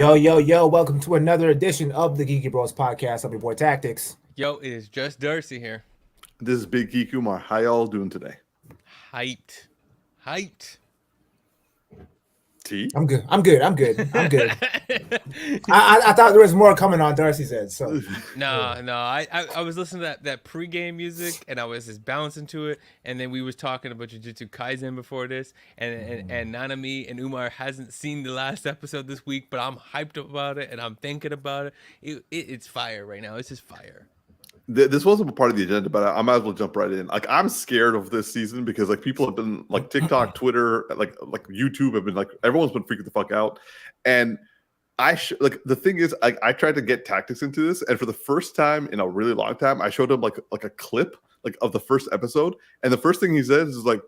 Yo, welcome to another edition of the Geeky Bros podcast. I'm your boy Tactics. Yo, it is just Darcy here. This is Big Geek Umar. How y'all doing today? Hyped. T? I'm good. I thought there was more coming on Darcy's head. So No. I was listening to that pregame music and I was just bouncing to it, and then we was talking about Jujutsu Kaisen before this, and Nanami and Umar hasn't seen the last episode this week, but I'm hyped about it and I'm thinking about it. It's fire right now. It's just fire. This wasn't a part of the agenda, but I might as well jump right in. Like, I'm scared of this season because like people have been like TikTok, Twitter, like YouTube have been like everyone's been freaking the fuck out, and the thing is, I tried to get Tactics into this, and for the first time in a really long time, I showed him like a clip like of the first episode, and the first thing he says is like,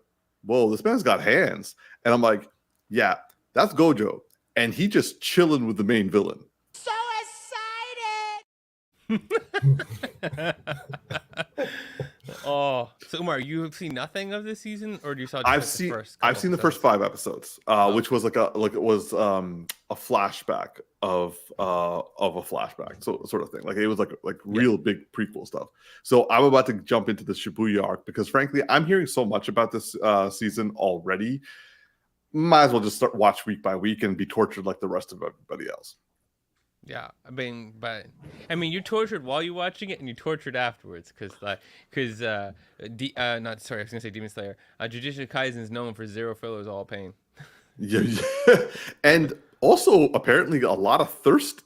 "Whoa, this man's got hands," and I'm like, "Yeah, that's Gojo," and he just chilling with the main villain. So Oh, so Umar, you have seen nothing of this season, or do you saw? I've seen the first 5 episodes, which was a flashback of a flashback, sort of thing. Like it was like real big prequel stuff. So I'm about to jump into the Shibuya arc because frankly, I'm hearing so much about this season already. Might as well just watch week by week and be tortured like the rest of everybody else. Yeah, you tortured while you're watching it, and you tortured afterwards, because I was gonna say Demon Slayer. Jujutsu Kaisen is known for zero fillers, all pain. Yeah, and also apparently a lot of thirst.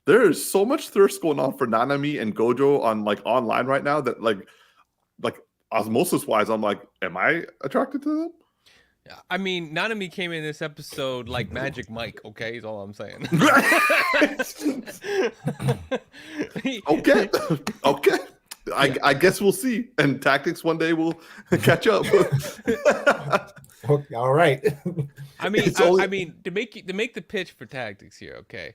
There is so much thirst going on for Nanami and Gojo on like online right now that like osmosis wise, I'm like, am I attracted to them? I mean, Nanami came in this episode like Magic Mike, okay, is all I'm saying. Okay. I guess we'll see. And Tactics one day will catch up. all right. I mean, to make the pitch for Tactics here, okay.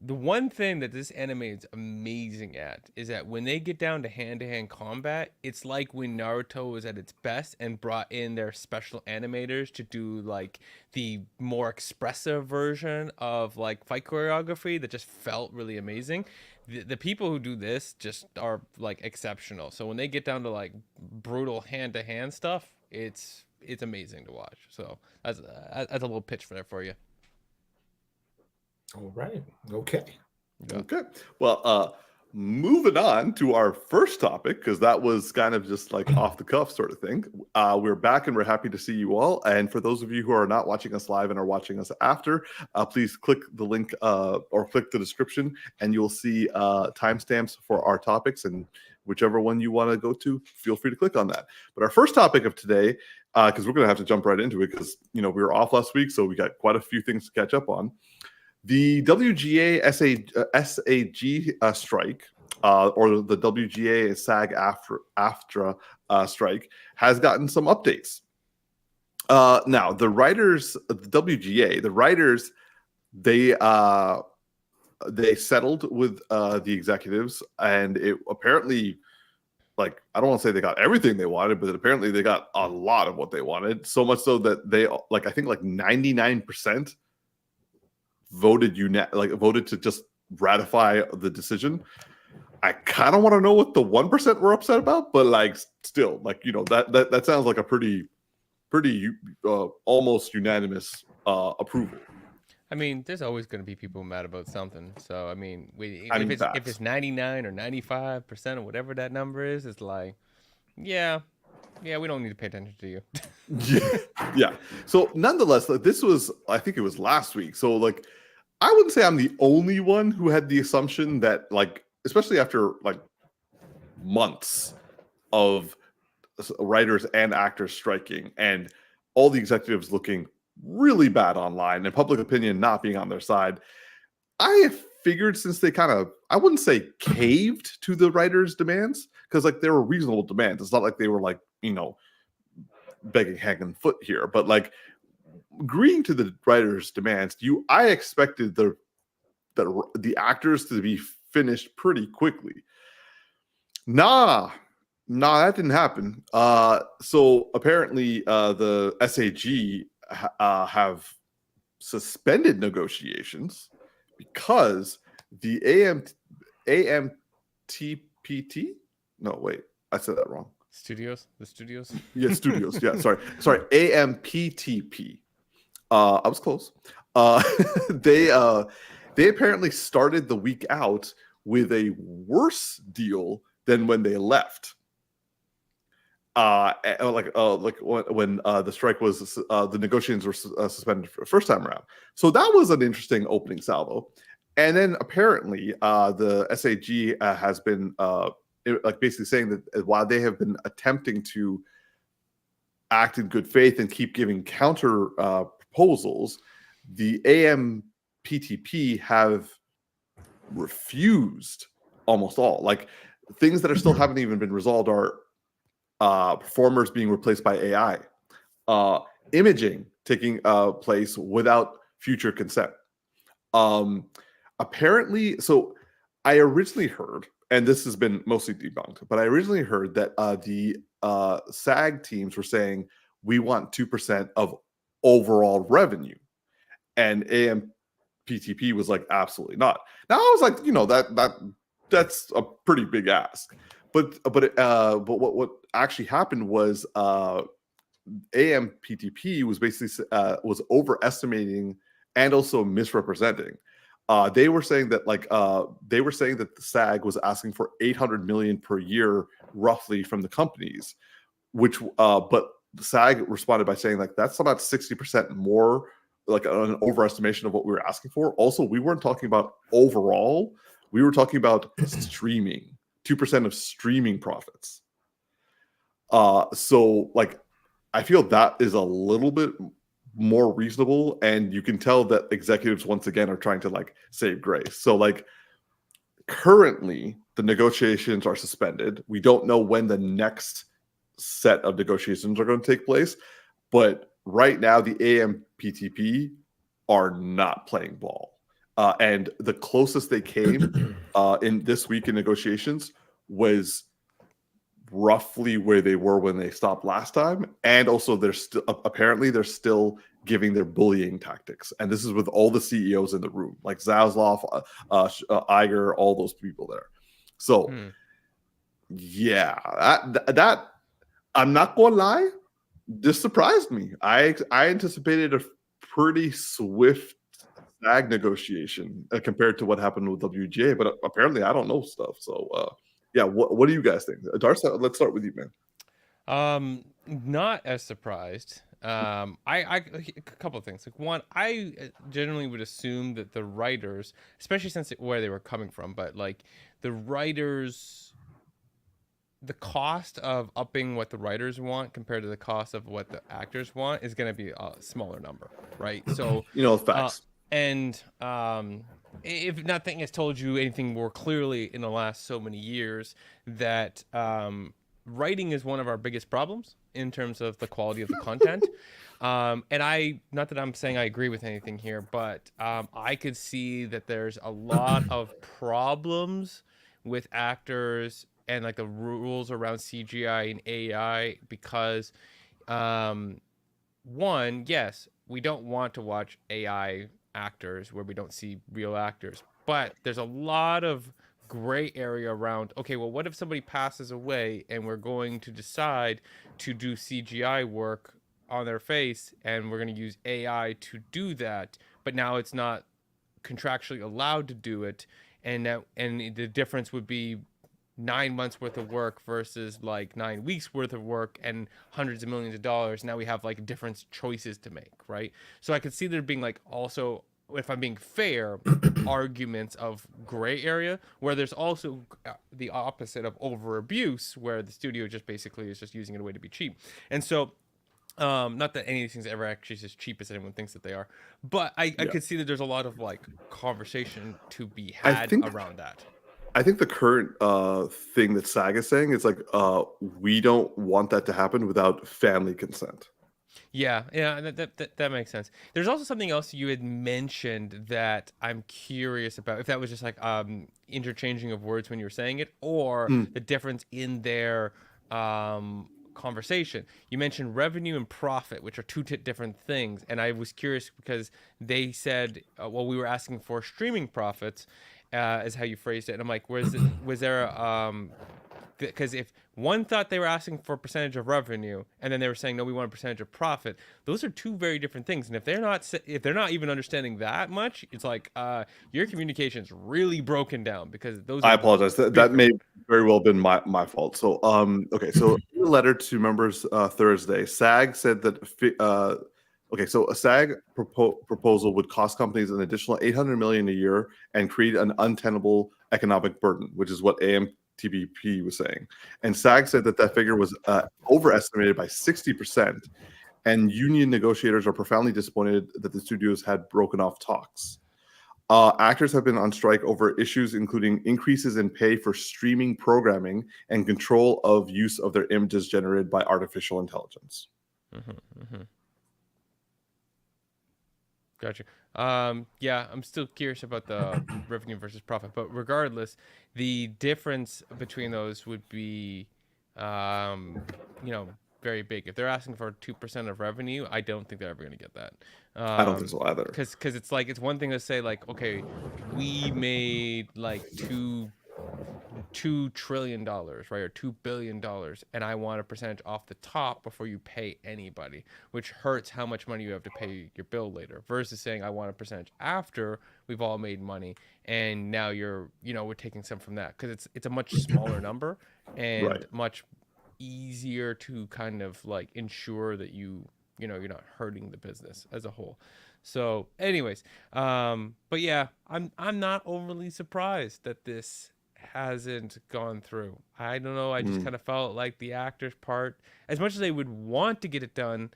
The one thing that this anime is amazing at is that when they get down to hand-to-hand combat, it's like when Naruto was at its best and brought in their special animators to do like the more expressive version of like fight choreography that just felt really amazing. The people who do this just are like exceptional. So when they get down to like brutal hand-to-hand stuff, it's amazing to watch. So that's a little pitch for you. All right. Okay. Well, moving on to our first topic, because that was kind of just like off the cuff sort of thing. We're back and we're happy to see you all. And for those of you who are not watching us live and are watching us after, please click the link or click the description, and you'll see timestamps for our topics. And whichever one you want to go to, feel free to click on that. But our first topic of today, because we're going to have to jump right into it, because we were off last week, so we got quite a few things to catch up on. The WGA SAG strike, or the WGA SAG-AFTRA strike, has gotten some updates. Now, the writers, the WGA, they settled with the executives, and it apparently, like, I don't want to say they got everything they wanted, but apparently they got a lot of what they wanted. So much so that they, like, I think like 99% voted to just ratify the decision. I kind of want to know what the 1% were upset about, but like still, like, that sounds like a pretty almost unanimous approval. I mean, there's always going to be people mad about something. So I mean, if it's 99 or 95% or whatever that number is, it's like, yeah, we don't need to pay attention to you. Yeah. So nonetheless, like, this was, I think it was last week. So like, I wouldn't say I'm the only one who had the assumption that, like, especially after like months of writers and actors striking and all the executives looking really bad online and public opinion not being on their side, I figured since they kind of, I wouldn't say caved to the writers' demands, because like they were reasonable demands. It's not like they were like, begging hanging foot here, but like agreeing to the writers' demands, I expected the actors to be finished pretty quickly. Nah, that didn't happen. So apparently the SAG have suspended negotiations because the AMTPT. No, wait, I said that wrong. The studios. Yeah, studios. Yeah, sorry. AMPTP. I was close. They apparently started the week out with a worse deal than when they left. When the strike was, the negotiations were suspended for the first time around. So that was an interesting opening salvo. And then apparently the SAG has been basically saying that while they have been attempting to act in good faith and keep giving counter proposals, the AMPTP have refused almost all. Like things that are still haven't even been resolved are performers being replaced by AI, imaging taking place without future consent. Apparently, so I originally heard, and this has been mostly debunked, but I originally heard that the SAG teams were saying we want 2% of overall revenue, and AMPTP was like absolutely not. Now I was like, that's a pretty big ask. But what actually happened was AMPTP was basically was overestimating and also misrepresenting. They were saying that the SAG was asking for $800 million per year roughly from the companies, which but the SAG responded by saying like that's about 60% more, like an overestimation of what we were asking for. Also, we weren't talking about overall; we were talking about streaming. 2% of streaming profits. So like I feel that is a little bit more reasonable, and you can tell that executives once again are trying to like save grace. So like currently the negotiations are suspended. We don't know when the next set of negotiations are going to take place, but right now the AMPTP are not playing ball. And the closest they came in this week in negotiations was roughly where they were when they stopped last time. And also they're still giving their bullying tactics. And this is with all the CEOs in the room, like Zaslav, Iger, all those people there. So yeah, that I'm not going to lie, this surprised me. I anticipated a pretty swift SAG negotiation compared to what happened with WGA, but apparently I don't know stuff. So yeah, what do you guys think? Darcy, let's start with you, man. Not as surprised. I a couple of things. Like one, I generally would assume that the writers, especially since where they were coming from, but like the writers, the cost of upping what the writers want compared to the cost of what the actors want is going to be a smaller number, right? So facts. And if nothing has told you anything more clearly in the last so many years, that writing is one of our biggest problems in terms of the quality of the content. And not that I'm saying I agree with anything here, but I could see that there's a lot of problems with actors and like the rules around CGI and AI because, one, yes, we don't want to watch AI actors where we don't see real actors, but there's a lot of gray area around, okay, well, what if somebody passes away and we're going to decide to do CGI work on their face and we're going to use AI to do that, but now it's not contractually allowed to do it, and the difference would be 9 months worth of work versus like 9 weeks worth of work and hundreds of millions of dollars. Now we have like different choices to make, right? So I could see there being like also, if I'm being fair, arguments of gray area where there's also the opposite of over abuse where the studio just basically is just using it a way to be cheap. And so not that any of these things are ever actually as cheap as anyone thinks that they are, but I could see that there's a lot of like conversation to be had around that. I think the current thing that SAG is saying is like, we don't want that to happen without family consent. Yeah, that makes sense. There's also something else you had mentioned that I'm curious about, if that was just like interchanging of words when you were saying it, or the difference in their conversation. You mentioned revenue and profit, which are two different things, and I was curious because they said, well, we were asking for streaming profits, is how you phrased it, and I'm like, was there because if one thought they were asking for a percentage of revenue and then they were saying no, we want a percentage of profit, those are two very different things. And if they're not even understanding that much, it's like your communication is really broken down, because those I apologize. That may very well have been my fault. So okay, so in a letter to members Thursday, SAG said that okay, so a SAG proposal would cost companies an additional $800 million a year and create an untenable economic burden, which is what AMTBP was saying. And SAG said that figure was overestimated by 60%, and union negotiators are profoundly disappointed that the studios had broken off talks. Actors have been on strike over issues including increases in pay for streaming programming and control of use of their images generated by artificial intelligence. Gotcha. Yeah, I'm still curious about the revenue versus profit, but regardless, the difference between those would be, very big. If they're asking for 2% of revenue, I don't think they're ever going to get that. I don't think so either. Because it's like, it's one thing to say like, okay, we made like $2 trillion, right, or $2 billion, and I want a percentage off the top before you pay anybody, which hurts how much money you have to pay your bill later, versus saying I want a percentage after we've all made money, and now we're taking some from that, because it's a much smaller number and much easier to kind of like ensure that you're not hurting the business as a whole. So anyways, but yeah, I'm not overly surprised that this hasn't gone through. I don't know, I just kind of felt like the actors part, as much as they would want to get it done,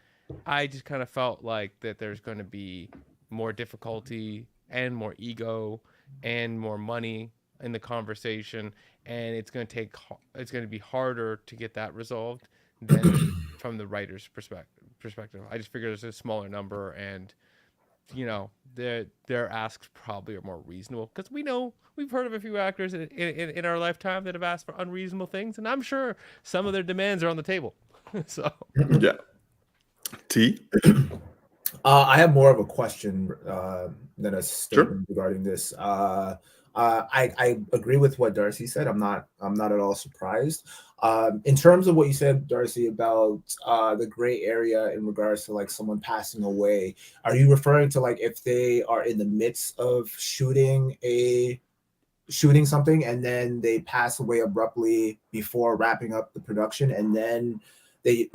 I just kind of felt like that there's going to be more difficulty and more ego and more money in the conversation, and it's going to be harder to get that resolved than from the writer's perspective. I just figured it's a smaller number, and their asks probably are more reasonable, because we've heard of a few actors in our lifetime that have asked for unreasonable things, and I'm sure some of their demands are on the table. So yeah. T. I have more of a question than a statement regarding this. I agree with what Darcy said. I'm not at all surprised. In terms of what you said, Darcy, about the gray area in regards to like someone passing away, are you referring to like if they are in the midst of shooting something and then they pass away abruptly before wrapping up the production, and then the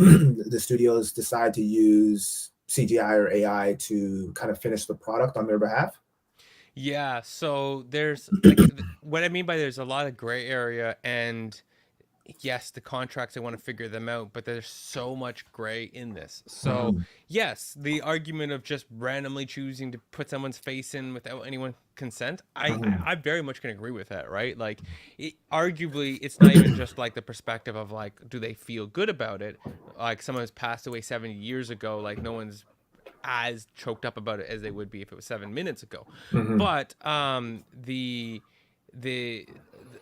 studios decide to use CGI or AI to kind of finish the product on their behalf? Yeah, so there's like, what I mean by there's a lot of gray area, and yes, the contracts, I want to figure them out, but there's so much gray in this. So yes, the argument of just randomly choosing to put someone's face in without anyone consent, I very much can agree with that, right? Like, arguably, it's not even just like the perspective of like, do they feel good about it? Like, someone who's passed away 70 years ago, like no one's as choked up about it as they would be if it was 7 minutes ago. But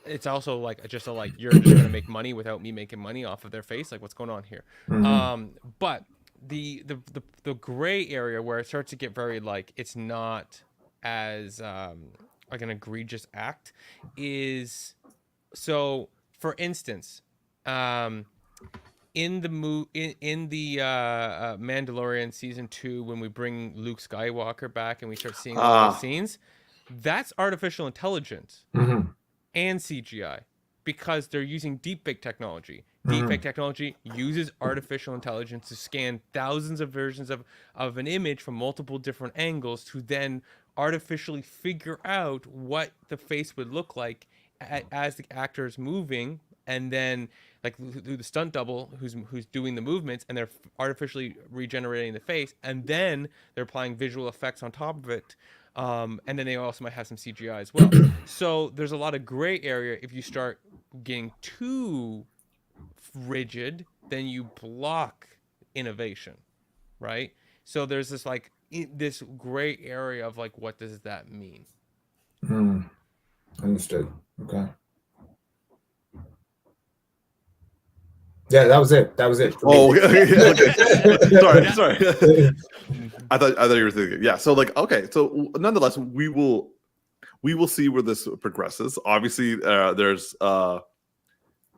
it's also like just a like, you're just gonna make money without me making money off of their face, like what's going on here? But the gray area where it starts to get very like, it's not as like an egregious act is, so for instance, in the Mandalorian season 2, when we bring Luke Skywalker back and we start seeing all the scenes, that's artificial intelligence and CGI, because they're using deepfake technology. Deepfake technology uses artificial intelligence to scan thousands of versions of an image from multiple different angles to then artificially figure out what the face would look like as the actor is moving, and then like through the stunt double who's doing the movements, and they're artificially regenerating the face, and then they're applying visual effects on top of it, and then they also might have some CGI as well. So there's a lot of gray area. If you start getting too rigid, then you block innovation, right? So there's this like this gray area of like, what does that mean? Understood. Okay. Yeah, that was it. That was it. Oh, okay. Sorry. I thought you were thinking. Yeah. So like, okay. So nonetheless, we will see where this progresses. Obviously, there's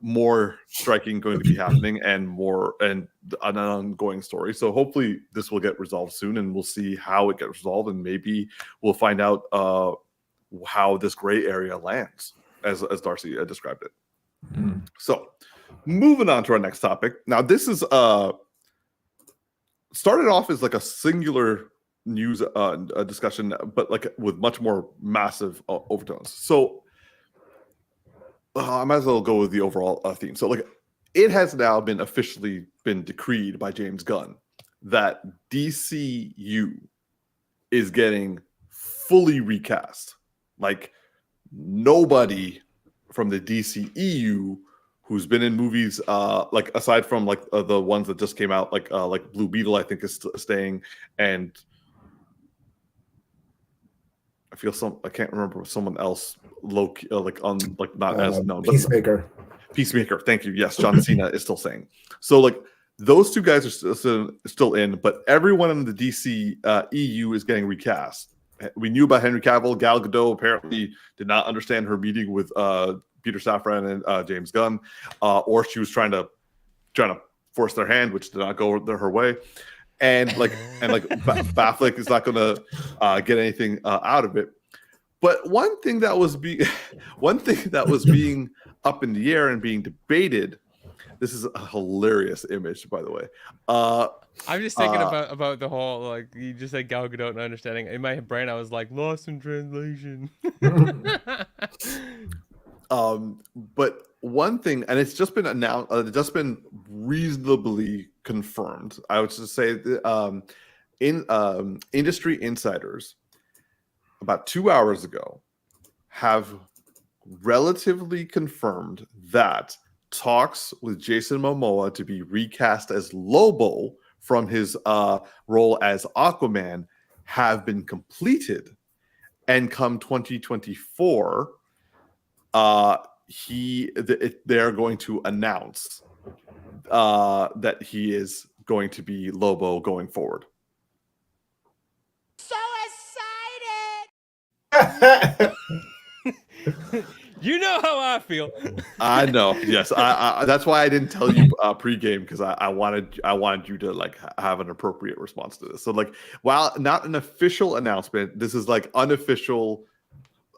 more striking going to be happening and an ongoing story. So hopefully this will get resolved soon, and we'll see how it gets resolved, and maybe we'll find out how this gray area lands, as Darcy described it. Mm-hmm. So moving on to our next topic. Now this is started off as like a singular news discussion, but like with much more massive overtones. So I might as well go with the overall theme. So like, it has now been officially been decreed by James Gunn that DCU is getting fully recast. Like, nobody from the DCEU who's been in movies, like aside from like the ones that just came out, like Blue Beetle, I think is staying, and I can't remember someone else not as known. Peacemaker. Peacemaker. Thank you. Yes, John Cena is still saying. So like those two guys are still in, but everyone in the DC EU is getting recast. We knew about Henry Cavill. Gal Gadot apparently did not understand her meeting with Peter Safran and James Gunn, or she was trying to force their hand, which did not go her way. And Batfleck is not going to get anything out of it. But one thing that was being up in the air and being debated. This is a hilarious image, by the way. I'm just thinking about the whole, like, you just said Gal Gadot and understanding. In my brain, I was like, lost in translation. But one thing, and it's just been announced, it's just been reasonably confirmed. I would just say, industry insiders about 2 hours ago have relatively confirmed that talks with Jason Mamoa to be recast as Lobo from his role as Aquaman have been completed, and come 2024, they're going to announce that he is going to be Lobo going forward. So excited! You know how I feel. I know. Yes, I that's why I didn't tell you pregame, because I wanted you to like have an appropriate response to this. So like, while not an official announcement, this is like unofficial.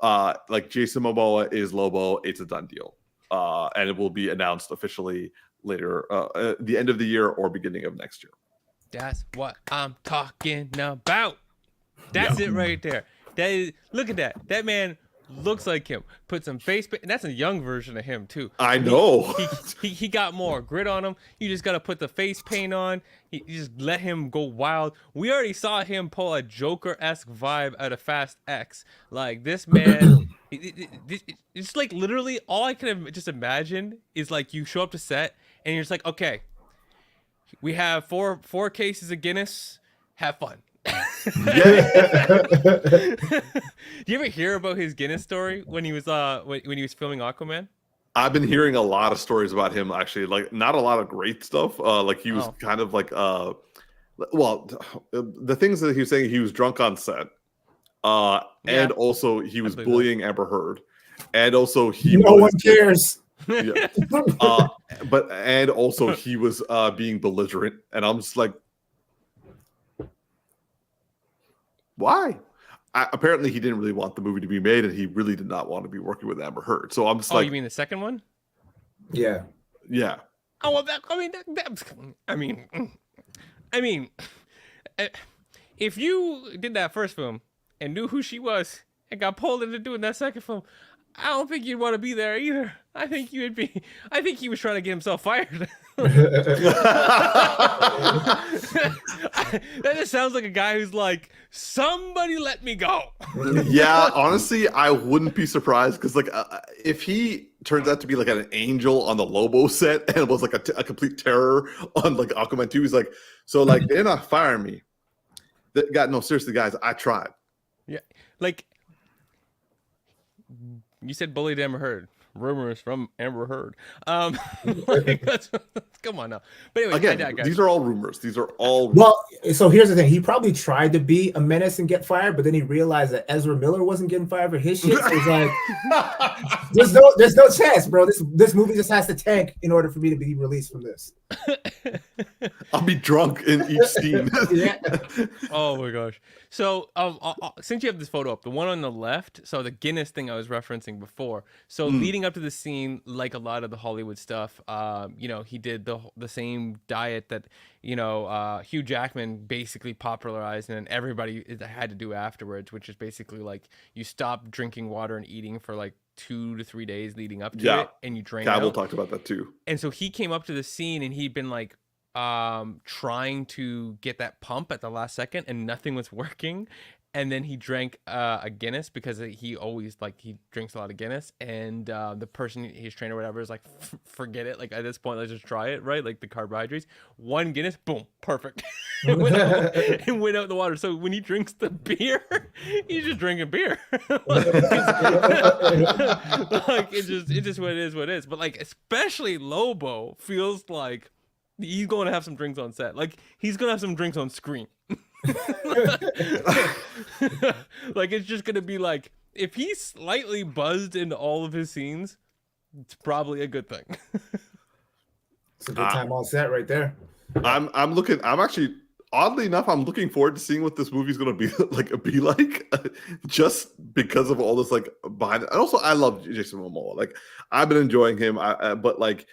Like Jason Mamoa is Lobo. It's a done deal, and it will be announced officially later, at the end of the year or beginning of next year. That's what I'm talking about. That's it right there. That is, look at that. That man looks like him. Put some face paint, and that's a young version of him too. I know. He got more grit on him. You just gotta put the face paint on. You just let him go wild. We already saw him pull a Joker-esque vibe out of Fast X. Like, this man, it's like literally all I can just imagine is like you show up to set and you're just like, okay, we have four cases of Guinness. Have fun. Do you ever hear about his Guinness story when he was when he was filming Aquaman? I've been hearing a lot of stories about him, actually. Like, not a lot of great stuff. Like, he was kind of like well, the things that he was saying, he was drunk on set, and also he was bullying Amber Heard, and also no one cares. Yeah. And also he was being belligerent, and I'm just like, why? Apparently he didn't really want the movie to be made, and he really did not want to be working with Amber Heard. So I'm just like, you mean the second one? Yeah. Oh, well, I mean, if you did that first film and knew who she was and got pulled into doing that second film, I don't think you'd want to be there either. I think he was trying to get himself fired. That just sounds like a guy who's like, somebody let me go. Yeah, honestly, I wouldn't be surprised, because like if he turns out to be like an angel on the Lobo set and was like a complete terror on like Aquaman 2, he's like, so like they're not firing me. No, seriously, guys, I tried. Yeah, like you said, bullied Amber Heard. rumors from Amber Heard. Like, come on now. But anyway, again, these are all rumors. These are all rumors. Well, so here's the thing. He probably tried to be a menace and get fired, but then he realized that Ezra Miller wasn't getting fired for his shit. So he's like, there's no chance, bro. This movie just has to tank in order for me to be released from this. I'll be drunk in each scene. Yeah. Oh my gosh. So since you have this photo up, the one on the left, so the Guinness thing I was referencing before. So leading up to the scene, like a lot of the Hollywood stuff, you know, he did the same diet that, you know, Hugh Jackman basically popularized and then everybody had to do afterwards, which is basically like you stop drinking water and eating for like 2 to 3 days leading up to it, and you drain Cavill out. talked about that too. And so he came up to the scene and he'd been like trying to get that pump at the last second and nothing was working, and then he drank a Guinness because he always like he drinks a lot of Guinness, and the person his trainer or whatever is like forget it, like at this point let's just try it, right? Like the carbohydrates, one Guinness, boom, perfect. It went out the water. So when he drinks the beer, he's just drinking beer. Like it's just what it is. But like especially Lobo feels like he's going to have some drinks on set. Like he's going to have some drinks on screen. Like it's just going to be like if he's slightly buzzed in all of his scenes, it's probably a good thing. It's a good time on set right there. I'm actually oddly enough, I'm looking forward to seeing what this movie's going to be like just because of all this like behind it. And also I love Jason Mamoa. Like I've been enjoying him, but like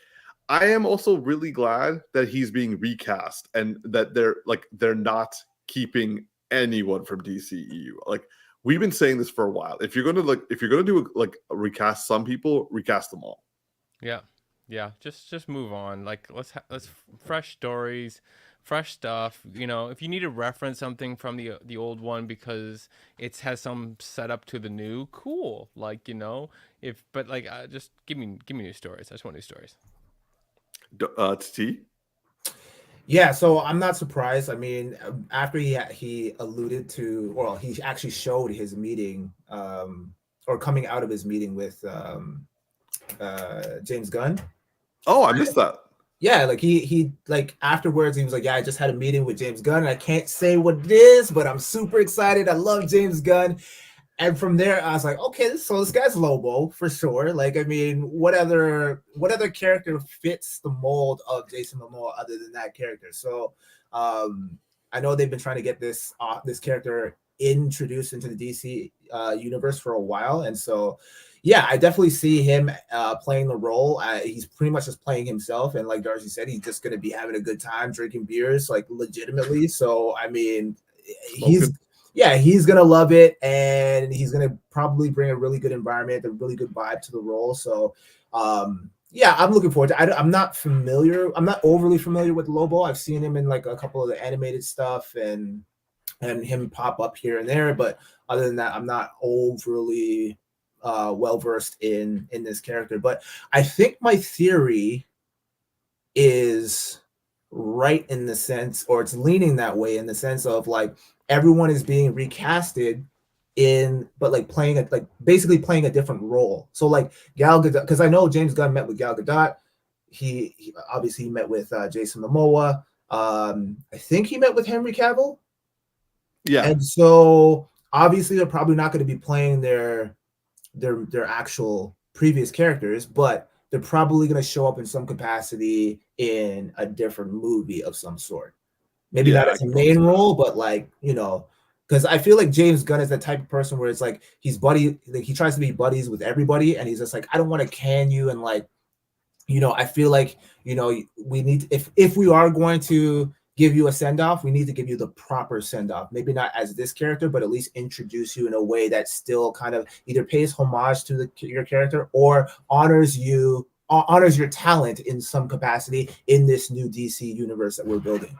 I am also really glad that he's being recast and that they're not keeping anyone from DCEU. Like we've been saying this for a while. If you're gonna do a recast some people, recast them all. Yeah. Just move on. Like let's fresh stories, fresh stuff. You know, if you need to reference something from the old one because it has some setup to the new, cool. Like you know, but just give me new stories. I just want new stories. T. Yeah, so I'm not surprised. I mean, after he alluded to, well, he actually showed his meeting, or coming out of his meeting with James Gunn. Oh, I missed that. Yeah, like he like afterwards he was like, yeah, I just had a meeting with James Gunn. And I can't say what it is, but I'm super excited. I love James Gunn. And from there, I was like, okay, so this guy's Lobo for sure. Like, I mean, what other character fits the mold of Jason Mamoa other than that character? So, I know they've been trying to get this character introduced into the DC universe for a while, and so, yeah, I definitely see him playing the role. He's pretty much just playing himself, and like Darcy said, he's just gonna be having a good time drinking beers, like legitimately. So, I mean, he's gonna love it, and he's gonna probably bring a really good environment, a really good vibe to the role. So, yeah, I'm looking forward to it. I'm not overly familiar with Lobo. I've seen him in like a couple of the animated stuff and him pop up here and there, but other than that, I'm not overly well versed in this character. But I think my theory is right in the sense, or it's leaning that way in the sense of like everyone is being recasted but like basically playing a different role. So like Gal Gadot, because I know James Gunn met with Gal Gadot. He obviously met with Jason Mamoa. I think he met with Henry Cavill. Yeah. And so obviously they're probably not going to be playing their actual previous characters, but they're probably going to show up in some capacity in a different movie of some sort. Maybe not as a main role, but like, you know, because I feel like James Gunn is the type of person where it's like he tries to be buddies with everybody, and he's just like, I don't want to can you, and like, you know, I feel like, you know, we need if we are going to give you a send-off, we need to give you the proper send-off. Maybe not as this character, but at least introduce you in a way that still kind of either pays homage to your character or honors your talent in some capacity in this new DC universe that we're building.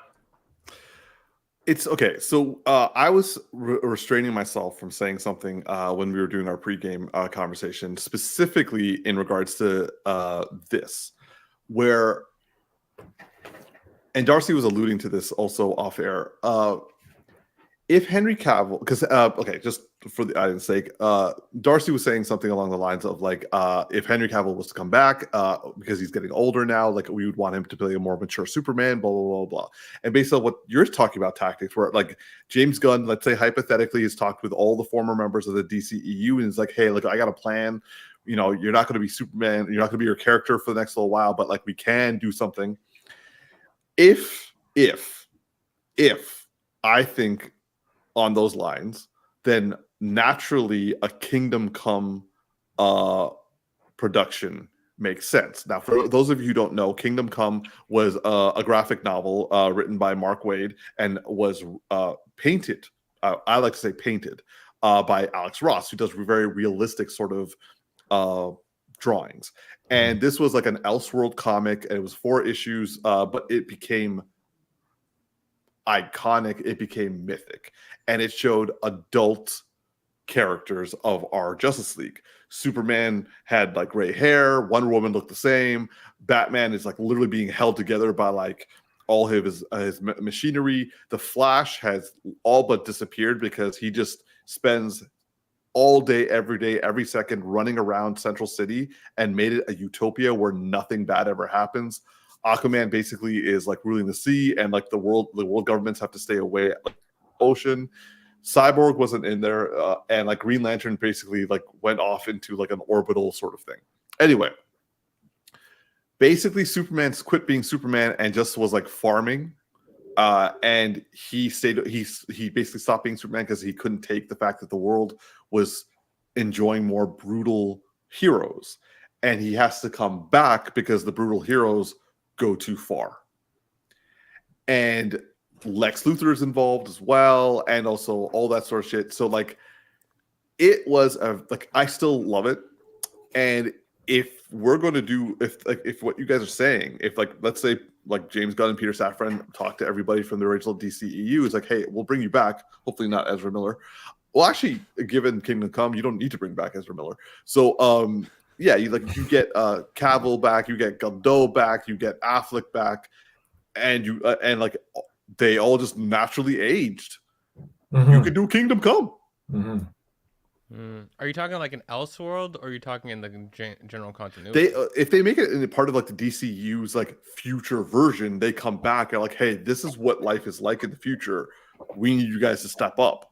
It's okay. So I was restraining myself from saying something when we were doing our pregame conversation, specifically in regards to this, where, and Darcy was alluding to this also off air. if Henry Cavill, because okay, just for the audience's sake, Darcy was saying something along the lines of like, if Henry Cavill was to come back, because he's getting older now, like we would want him to play a more mature Superman, blah blah blah blah. And based on what you're talking about, tactics, where like James Gunn, let's say hypothetically, has talked with all the former members of the DCEU and is like, hey, look, I got a plan. You know, you're not going to be Superman, you're not going to be your character for the next little while, but like we can do something. If I think on those lines, then naturally a Kingdom Come production makes sense. Now, for those of you who don't know, Kingdom Come was a graphic novel written by Mark Waid and was painted, I like to say painted, by Alex Ross, who does very realistic sort of drawings. And this was like an Elseworld comic, and it was 4 issues, but it became iconic, it became mythic, and it showed adult characters of our Justice League. Superman had like gray hair, Wonder Woman looked the same, Batman is like literally being held together by like all his machinery. The Flash has all but disappeared because he just spends all day, every second running around Central City and made it a utopia where nothing bad ever happens. Aquaman basically is like ruling the sea, and like the world governments have to stay away at like, ocean. Cyborg wasn't in there, and like Green Lantern basically like went off into like an orbital sort of thing. Anyway, basically Superman's quit being Superman and just was like farming, and he basically stopped being Superman because he couldn't take the fact that the world was enjoying more brutal heroes, and he has to come back because the brutal heroes go too far. And Lex Luthor is involved as well, and also all that sort of shit. So like it was like I still love it. And if we're going to do if what you guys are saying, if like let's say like James Gunn and Peter Safran talk to everybody from the original DCEU, is like, hey, we'll bring you back, hopefully not Ezra Miller. Well, actually, given Kingdom Come, you don't need to bring back Ezra Miller. So yeah, you get Cavill back, you get Gadot back, you get Affleck back, and you and like they all just naturally aged. You could do Kingdom Come. Are you talking like an Elseworld, or are you talking in the general continuity? If they make it in part of like the DCU's like future version, they come back and like, hey, this is what life is like in the future. We need you guys to step up.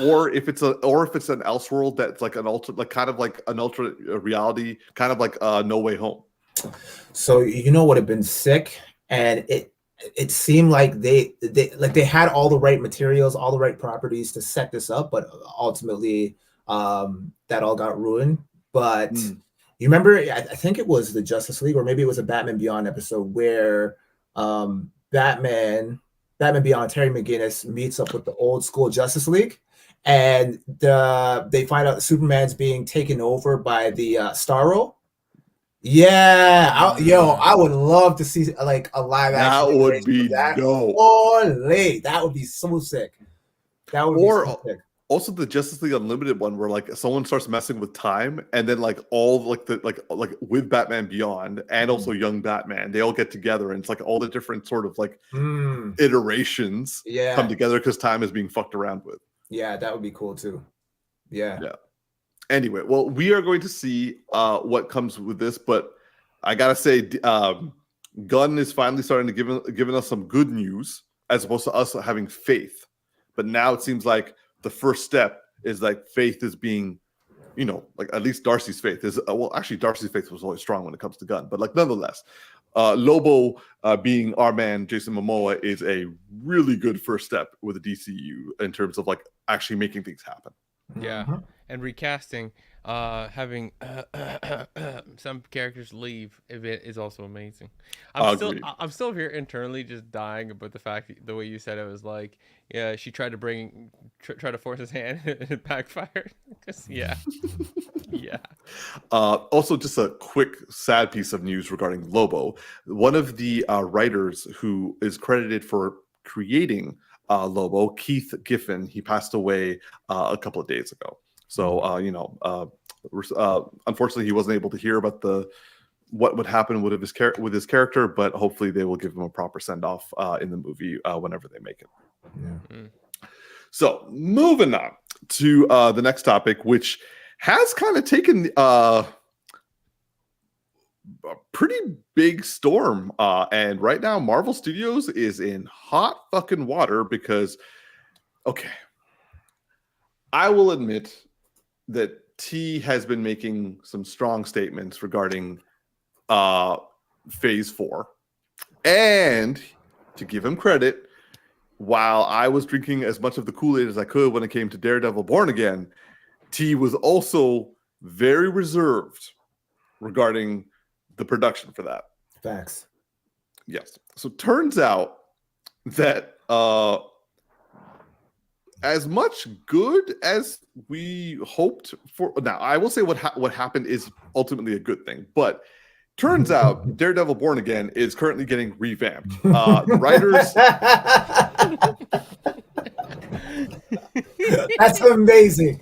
Or if it's an Elseworld that's like an alternate reality, kind of like No Way Home. So you know what had been sick, and it seemed like they had all the right materials, all the right properties to set this up, but ultimately that all got ruined. But you remember, I think it was the Justice League, or maybe it was a Batman Beyond episode where Batman Beyond, Terry McGinnis meets up with the old school Justice League, and they find out Superman's being taken over by the Starro. Yeah, I would love to see like a live action. That would be dope. Holy, that would be so sick. That would be so sick. Also the Justice League Unlimited one, where like someone starts messing with time, and then like all like the like with Batman Beyond and also Young Batman, they all get together, and it's like all the different sort of like iterations come together because time is being fucked around with. Yeah, that would be cool too. Yeah. Anyway, well, we are going to see what comes with this, but I gotta say, Gunn is finally starting to giving us some good news as opposed to us having faith. But now it seems like the first step is like faith is being, like at least Darcy's faith is. Well, actually, Darcy's faith was always strong when it comes to Gunn, but like nonetheless, Lobo being our man Jason Mamoa is a really good first step with the DCU in terms of like actually making things happen. Yeah. And recasting, having some characters leave is also amazing. I'm still here internally just dying about the fact that the way you said it was like, yeah, she tried to try to force his hand and it backfired. Yeah. Also, just a quick sad piece of news regarding Lobo. One of the writers who is credited for creating Lobo, Keith Giffen, he passed away a couple of days ago. So, unfortunately, he wasn't able to hear about the what would happen with his character, but hopefully they will give him a proper send off in the movie whenever they make it. Yeah. So moving on to the next topic, which has kind of taken a pretty big storm. And right now, Marvel Studios is in hot fucking water because, okay, I will admit that T has been making some strong statements regarding Phase 4. And to give him credit, while I was drinking as much of the Kool-Aid as I could when it came to Daredevil Born Again, T was also very reserved regarding the production for that. Facts. Yes. So turns out that as much good as we hoped for, now I will say what happened is ultimately a good thing, but turns out Daredevil Born Again is currently getting revamped. The writers. That's amazing.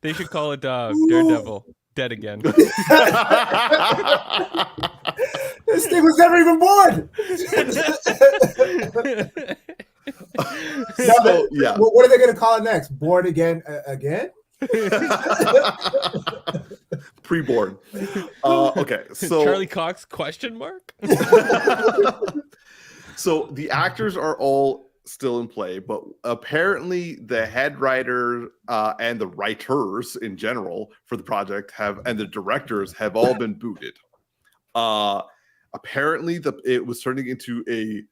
They should call it Daredevil Dead Again. This thing was never even born. So, yeah. What are they going to call it next? Born Again again? Pre-born. Okay, so Charlie Cox ? So the actors are all still in play, but apparently the head writer and the writers in general for the project and the directors have all been booted. Apparently it was turning into a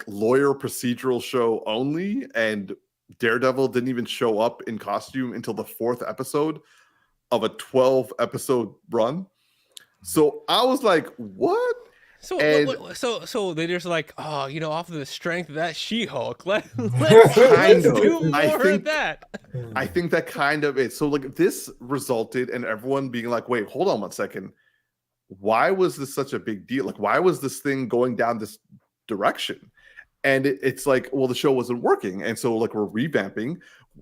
lawyer procedural show only, and Daredevil didn't even show up in costume until the 4th episode of a 12 episode run. So I was like, what? So they just like, oh, off of the strength of that She-Hulk, let's do more of that. I think that kind of it. So this resulted in everyone being like, wait, hold on 1 second. Why was this such a big deal? Why was this thing going down this direction? And it's like, well, the show wasn't working. And so we're revamping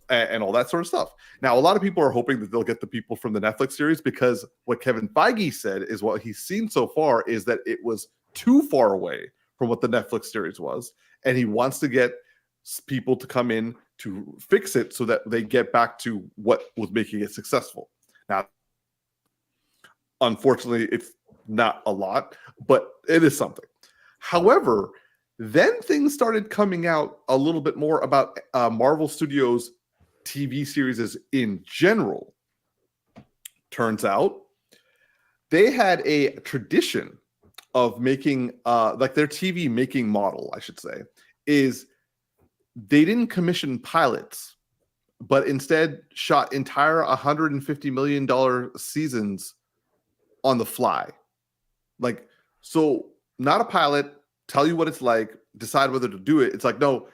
and all that sort of stuff. Now, a lot of people are hoping that they'll get the people from the Netflix series, because what Kevin Feige said is what he's seen so far is that it was too far away from what the Netflix series was. And he wants to get people to come in to fix it so that they get back to what was making it successful. Now, unfortunately, it's not a lot, but it is something. However, then things started coming out a little bit more about Marvel Studios TV series in general. Turns out they had a tradition of making, their TV making model, I should say, is they didn't commission pilots, but instead shot entire $150 million seasons on the fly. So not a pilot, tell you what it's like, decide whether to do it. It's like, no,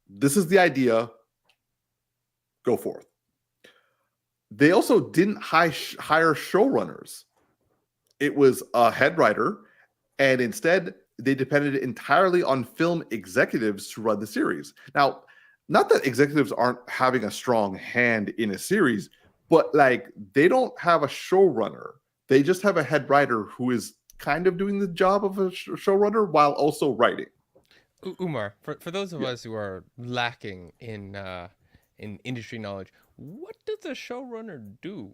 this is the idea, go forth. They also didn't hire showrunners. It was a head writer, and instead they depended entirely on film executives to run the series. Now, not that executives aren't having a strong hand in a series, but they don't have a showrunner. They just have a head writer who is kind of doing the job of a showrunner while also writing. Umar, for those of us who are lacking in industry knowledge, what does a showrunner do?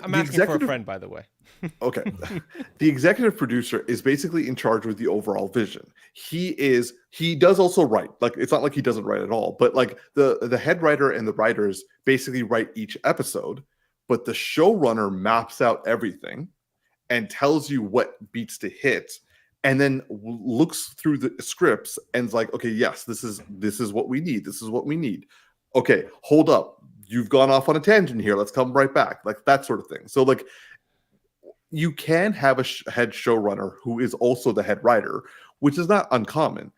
I'm asking for a friend, by the way. Okay. The executive producer is basically in charge with the overall vision. He does also write. It's not like he doesn't write at all, but the head writer and the writers basically write each episode, but the showrunner maps out everything and tells you what beats to hit, and then looks through the scripts and is like, okay, yes, this is what we need. This is what we need. Okay, hold up. You've gone off on a tangent here. Let's come right back. That sort of thing. So you can have a head showrunner who is also the head writer, which is not uncommon.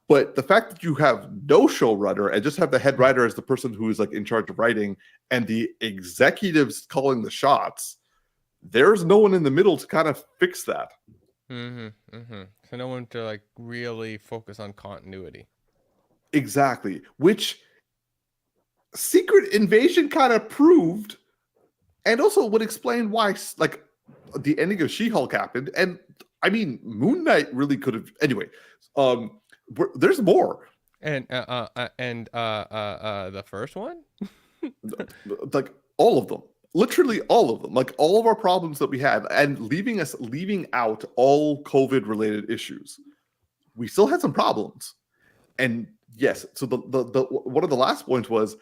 But the fact that you have no showrunner and just have the head writer as the person who is in charge of writing and the executives calling the shots, there's no one in the middle to kind of fix that. So no one to really focus on continuity. Exactly. Which Secret Invasion kind of proved And also would explain why, like, the ending of She-Hulk happened. And I mean, Moon Knight really could have. Anyway, there's more. And the first one, like all of them, literally all of them, like all of our problems that we had, and leaving out all COVID-related issues. We still had some problems, and yes. So the one of the last points was,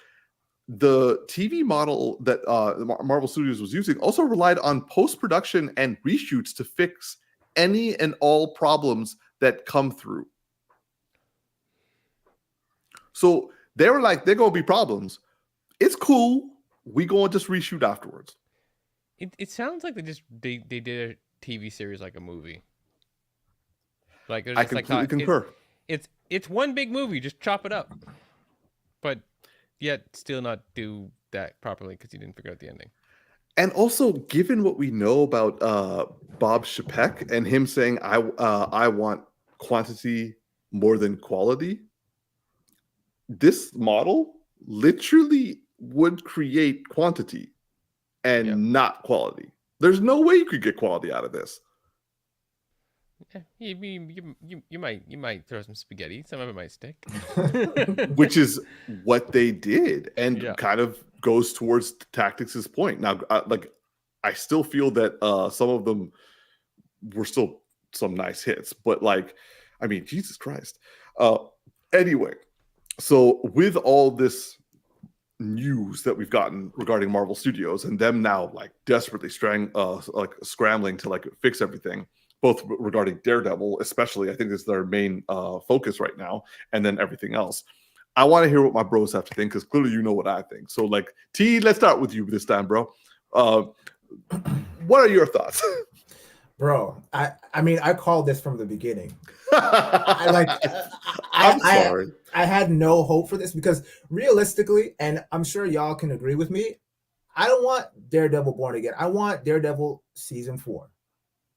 the TV model that Marvel Studios was using also relied on post-production and reshoots to fix any and all problems that come through. So they were like, they're going to be problems. It's cool. We going to just reshoot afterwards. It sounds like they did a TV series like a movie. Like I completely concur. It's one big movie. Just chop it up. But yet still not do that properly because you didn't figure out the ending. And also, given what we know about Bob Chapek and him saying, I want quantity more than quality, this model literally would create quantity and not quality. There's no way you could get quality out of this. You might throw some spaghetti. Some of it might stick. Which is what they did, and kind of goes towards Tactics' point. Now, I still feel that some of them were still some nice hits, but like, I mean, Jesus Christ. Anyway, so with all this news that we've gotten regarding Marvel Studios and them now like desperately scrambling to like fix everything, both regarding Daredevil, especially, I think this is their main focus right now, and then everything else. I want to hear what my bros have to think, because clearly you know what I think. So, like, T, let's start with you this time, bro. What are your thoughts? Bro, I mean, I called this from the beginning. I'm sorry. I had no hope for this, because realistically, and I'm sure y'all can agree with me, I don't want Daredevil Born Again. I want Daredevil season 4.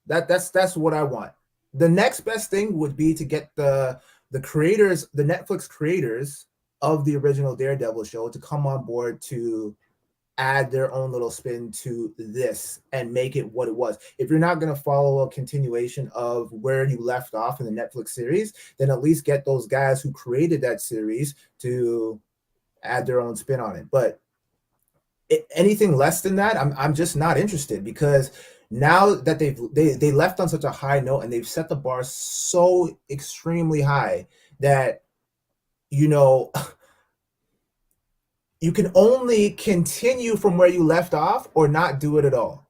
That's what I want. The next best thing would be to get the creators, the Netflix creators of the original Daredevil show, to come on board to add their own little spin to this and make it what it was. If you're not going to follow a continuation of where you left off in the Netflix series, then at least get those guys who created that series to add their own spin on it. But anything less than that, I'm just not interested, because now that they left on such a high note and they've set the bar so extremely high that, you know, you can only continue from where you left off or not do it at all.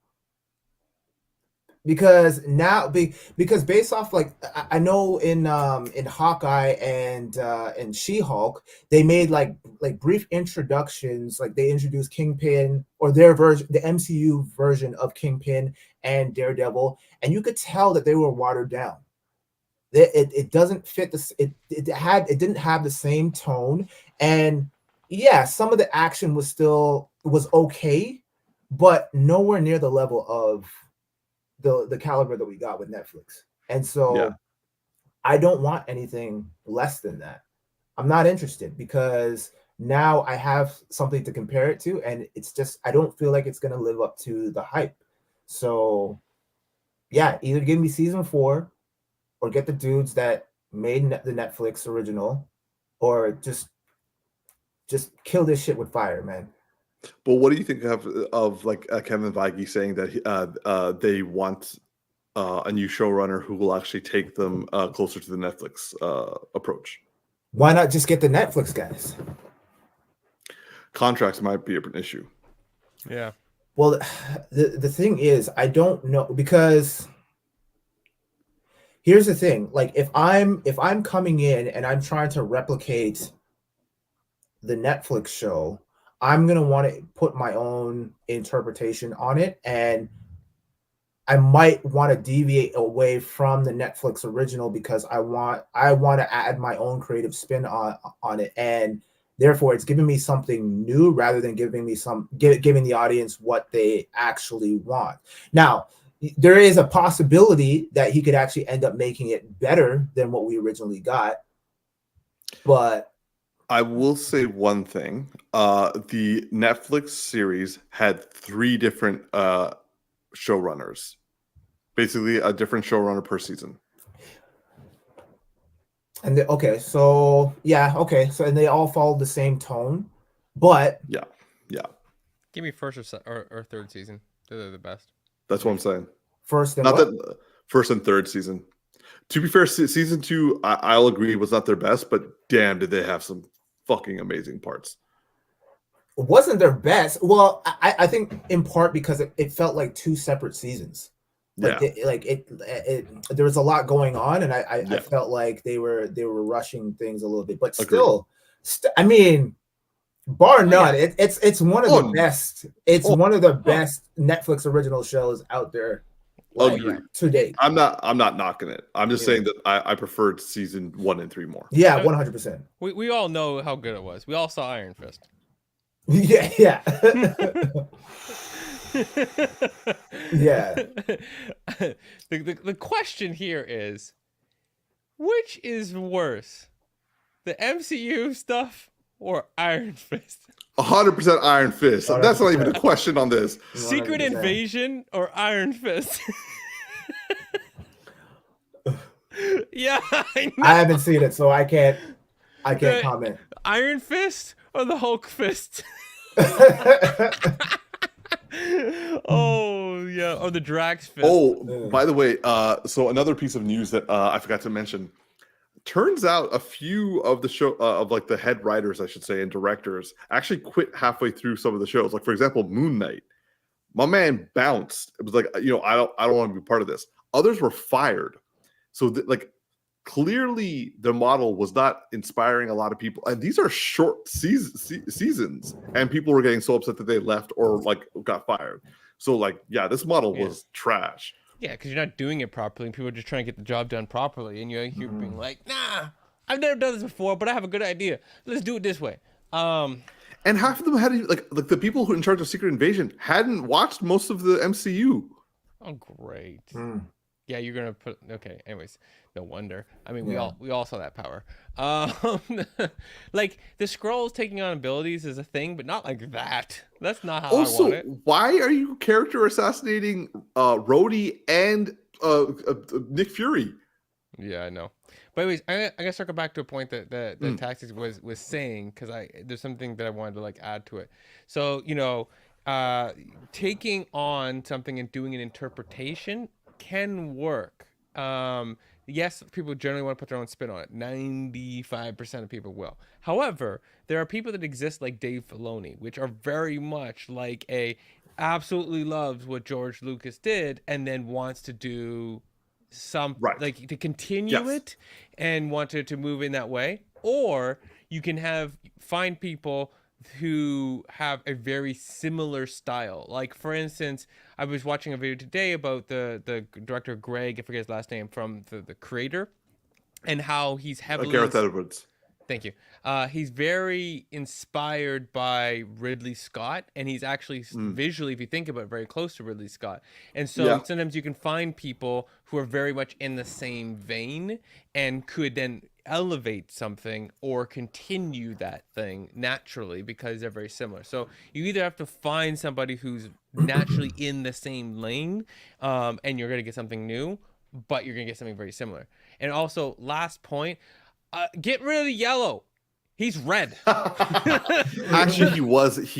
Because now, because based off, like, I know in Hawkeye and She-Hulk, they made like brief introductions, like they introduced Kingpin, or their version, the MCU version of Kingpin and Daredevil, and you could tell that they were watered down. It doesn't fit this. It didn't have the same tone, and yeah, some of the action was okay, but nowhere near the level of the caliber that we got with Netflix. And so I don't want anything less than that. I'm not interested, because now I have something to compare it to, and it's just, I don't feel like it's going to live up to the hype. So yeah, either give me season 4 or get the dudes that made the Netflix original, or just kill this shit with fire, man. But what do you think of like Kevin Feige saying that they want a new showrunner who will actually take them closer to the Netflix approach? Why not just get the Netflix guys? Contracts might be an issue. Yeah. Well, the thing is, I don't know, because here's the thing. Like, if I'm coming in and I'm trying to replicate the Netflix show, I'm going to want to put my own interpretation on it, and I might want to deviate away from the Netflix original, because I want to add my own creative spin on it, and therefore it's giving me something new rather than giving the audience what they actually want. Now, there is a possibility that he could actually end up making it better than what we originally got, but I will say one thing. The Netflix series had 3 different showrunners. Basically, a different showrunner per season. And so and they all followed the same tone, but Yeah. Give me first or third season. They're the best. That's what I'm saying. First and not what? that first and third season. To be fair, season 2, I'll agree, was not their best, but damn, did they have some fucking amazing parts. It wasn't their best. Well, I think in part because it felt like 2 separate seasons. Like there was a lot going on, and I felt like they were rushing things a little bit. But still, I mean, bar none, it's one of the best. It's one of the best Netflix original shows out there. To date. I'm not knocking it. I'm just saying that I preferred season 1 and 3 more. Yeah, 100%. We all know how good it was. We all saw Iron Fist. Yeah. Yeah. The question here is, which is worse, the MCU stuff or Iron Fist? 100% Iron Fist. 100%. That's not even a question on this. Secret 100%. Invasion or Iron Fist? Yeah, I haven't seen it, so I can't comment. Iron Fist or the Hulk Fist? Oh yeah, or the Drax Fist. Oh, by the way, so another piece of news that I forgot to mention. Turns out a few of the show of like the head writers, I should say, and directors actually quit halfway through some of the shows. Like, for example, Moon Knight. My man bounced. It was like, I don't want to be part of this. Others were fired. So clearly the model was not inspiring a lot of people. And these are short seasons, and people were getting so upset that they left or like got fired. So this model was trash. Yeah, because you're not doing it properly, and people are just trying to get the job done properly, and you're being like, "Nah, I've never done this before, but I have a good idea. Let's do it this way." And half of them hadn't like the people who in charge of Secret Invasion hadn't watched most of the MCU. Oh, great. Yeah, you're gonna put Anyways, no wonder. I mean, we all saw that power. Like the Skrulls taking on abilities is a thing, but not like that. That's not how I want it. Why are you character assassinating Rhodey and Nick Fury? Yeah, I know. But anyways, I gotta circle back to a point that Tactics was saying, because there's something that I wanted to add to it. So taking on something and doing an interpretation can work. Yes, people generally want to put their own spin on it. 95% of people will. However, there are people that exist like Dave Filoni, which are very much like absolutely loves what George Lucas did and then wants to do to continue it and wanted to move in that way. Or you can find people who have a very similar style. Like, for instance, I was watching a video today about the director Greg, I forget his last name, from the creator, and how he's heavily Gareth Edwards. Thank you. He's very inspired by Ridley Scott, and he's actually visually, if you think about it, very close to Ridley Scott. And so sometimes you can find people who are very much in the same vein and could then elevate something or continue that thing naturally because they're very similar. So you either have to find somebody who's naturally in the same lane, and you're going to get something new, but you're going to get something very similar. And also, last point, get rid of the yellow. He's red. Actually, he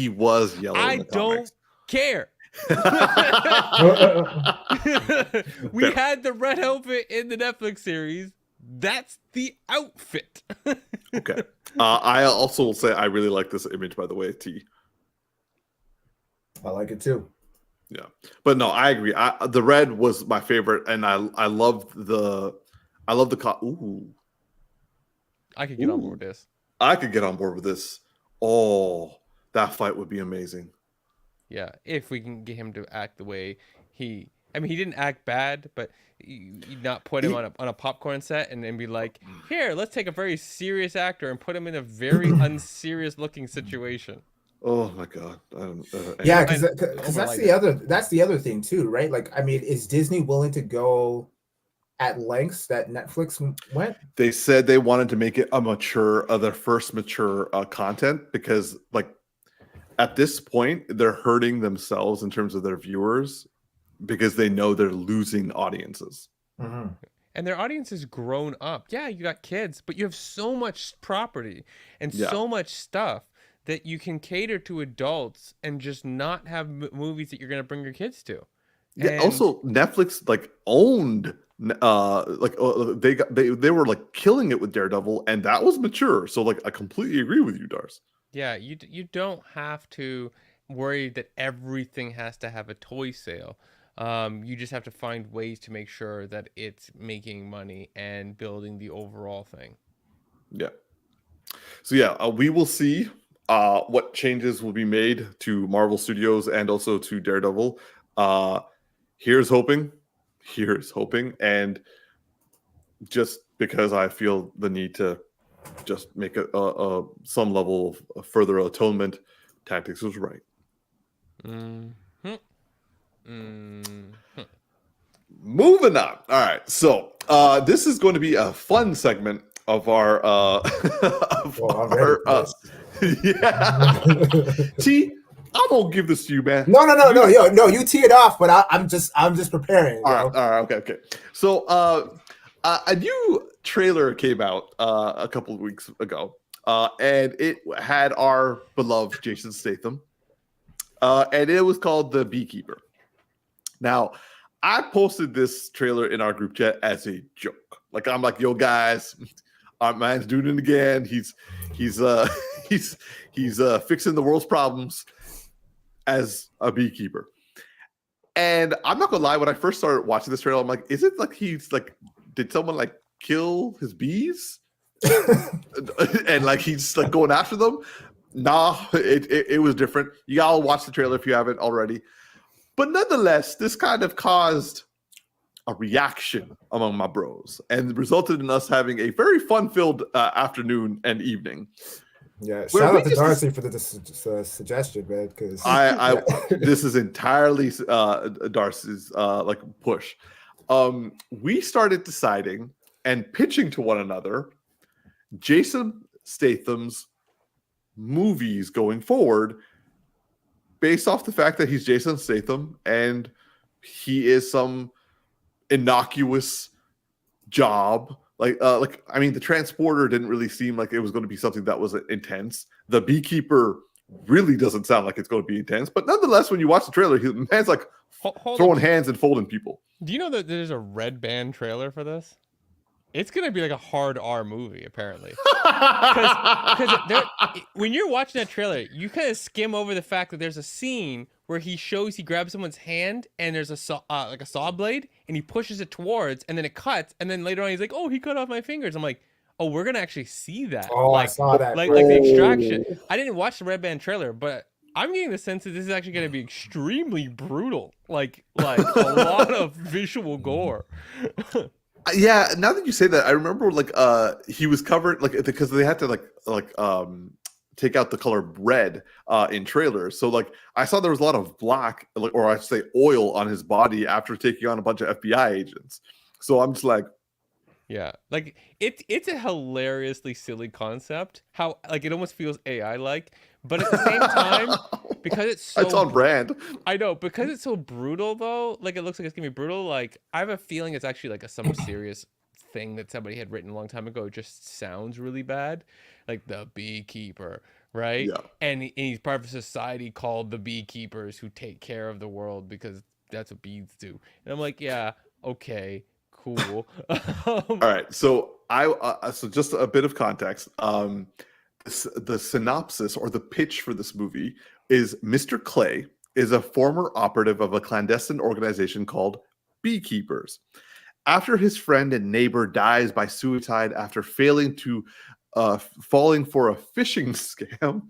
was yellow. I don't care. We had the red outfit in the Netflix series. That's the outfit. Okay. I also will say I really like this image, by the way, T. I like it too. Yeah, but no, I agree. The red was my favorite, and I loved the Ooh. I could get on board with this. I could get on board with this. Oh, that fight would be amazing. Yeah, if we can get him to act the way he didn't act bad, but you not put him on a popcorn set and then be like, here, let's take a very serious actor and put him in a very unserious looking situation. Oh my God! Yeah, because that's the other thing too, right? Like, I mean, is Disney willing to go at lengths that Netflix went? They said they wanted to make it their first mature content, because like at this point they're hurting themselves in terms of their viewers because they know they're losing audiences. Mm-hmm. And their audience has grown up. Yeah, you got kids, but you have so much property and so much stuff that you can cater to adults and just not have movies that you're going to bring your kids to. Yeah. And also, Netflix like owned they were like killing it with Daredevil, and that was mature. So like I completely agree with you, Dars. Yeah, you don't have to worry that everything has to have a toy sale. You just have to find ways to make sure that it's making money and building the overall thing. Yeah. So yeah, we will see what changes will be made to Marvel Studios and also to Daredevil. Here's hoping, and just because I feel the need to just make a some level of further atonement, Tactics was right. Moving on. All right, so this is going to be a fun segment of our yeah. T, I'm gonna give this to you, man. No, you tee it off, but I'm just preparing. All right, okay. So a new trailer came out a couple of weeks ago, and it had our beloved Jason Statham, and it was called The Beekeeper. Now, I posted this trailer in our group chat as a joke. Like I'm like, yo guys, our man's doing it again. He's fixing the world's problems as a beekeeper. And I'm not gonna lie, when I first started watching this trailer, I'm like, is it like he's like, did someone like kill his bees? And like he's like going after them? Nah, it was different. You gotta watch the trailer if you haven't already. But nonetheless, this kind of caused a reaction among my bros and resulted in us having a very fun-filled afternoon and evening. Yeah, shout out to Darcy for the suggestion, man. Because this is entirely Darcy's like push. We started deciding and pitching to one another Jason Statham's movies going forward, based off the fact that he's Jason Statham and he is some innocuous job. Like I mean, the transporter didn't really seem like it was going to be something that was intense. The beekeeper really doesn't sound like it's going to be intense, but nonetheless, when you watch the trailer, the man's like throwing hands and folding people. Do you know that there's a red band trailer for this? It's going to be like a hard R movie, apparently. Because when you're watching that trailer, you kind of skim over the fact that there's a scene where he grabs someone's hand and there's a saw blade and he pushes it towards and then it cuts and then later on he's like, oh, he cut off my fingers. I'm like, oh, we're gonna actually see that. Oh, I saw that. Like the extraction. I didn't watch the red band trailer, but I'm getting the sense that this is actually gonna be extremely brutal. Like a lot of visual gore. Yeah, now that you say that, I remember like he was covered like because they had to take out the color red in trailers. So like I saw there was a lot of black, or I should say oil on his body after taking on a bunch of FBI agents. So I'm just like, yeah, like it's a hilariously silly concept. How like it almost feels AI like, but at the same time, because it's on brand. I know, because it's so brutal though. Like it looks like it's gonna be brutal. Like I have a feeling it's actually like some serious thing that somebody had written a long time ago. It just sounds really bad, like the beekeeper, right? Yeah. And he's part of a society called the beekeepers who take care of the world because that's what bees do. And I'm like, yeah, okay. Cool. All right, so so just a bit of context. The synopsis or the pitch for this movie is Mr. Clay is a former operative of a clandestine organization called Beekeepers. After his friend and neighbor dies by suicide after falling for a phishing scam.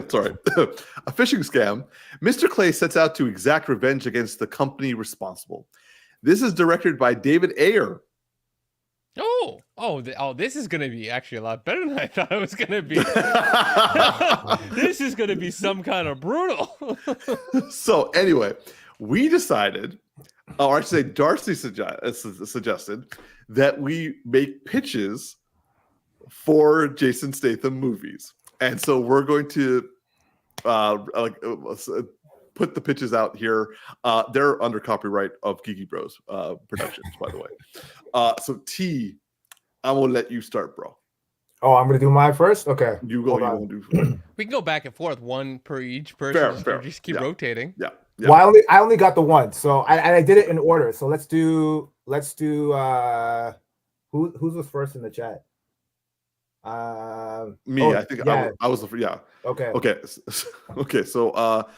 Sorry, a phishing scam, Mr. Clay sets out to exact revenge against the company responsible. This is directed by David Ayer. This is going to be actually a lot better than I thought it was going to be. This is going to be some kind of brutal. So anyway, we decided Oh, I should say Darcy suggested that we make pitches for Jason Statham movies, and so we're going to put the pitches out here. They're under copyright of Geeky Bros Productions, by the way. So T, I'm gonna let you start, bro. Oh, I'm gonna do mine first. Okay, you go. We can go back and forth, one per each person. Fair. Just keep rotating. Yeah. Well, I only got the one, so I did it in order. So let's do who's was first in the chat? Me. I think I was the first. Yeah. Okay. So all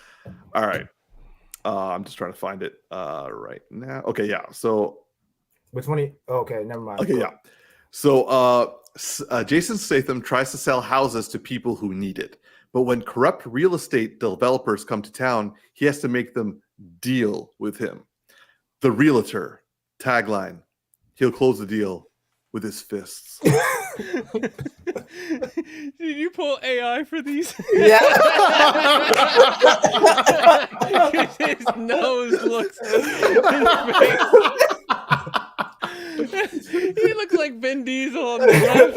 right. I'm just trying to find it right now. Okay, yeah. So which one? Okay, never mind. Okay, yeah. So Jason Statham tries to sell houses to people who need it. But when corrupt real estate developers come to town, he has to make them deal with him. The realtor, tagline, he'll close the deal with his fists. Did you pull AI for these? Yeah. His nose looks. He looks like Vin Diesel on the left.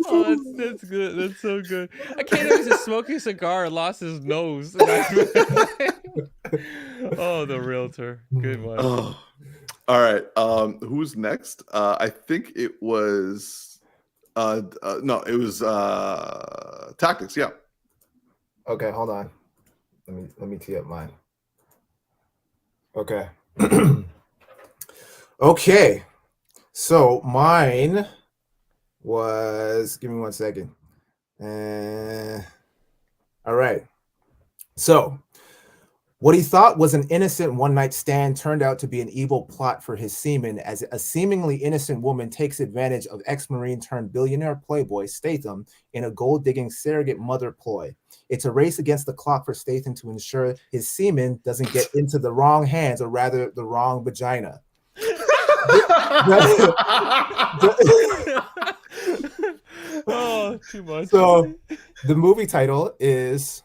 Oh, that's good. That's so good. I can't know he's just smoking a cigar and lost his nose. Oh, the realtor. Good one. Oh. All right. Who's next? I think it was no, it was tactics, yeah. Okay, hold on. Let me tee up mine. Okay. Okay. So mine was, give me 1 second. All right. So what he thought was an innocent one-night stand turned out to be an evil plot for his seamen, as a seemingly innocent woman takes advantage of ex-Marine turned billionaire playboy Statham in a gold-digging surrogate mother ploy. It's a race against the clock for Statham to ensure his semen doesn't get into the wrong hands, or rather the wrong vagina. Oh, too much. So the movie title is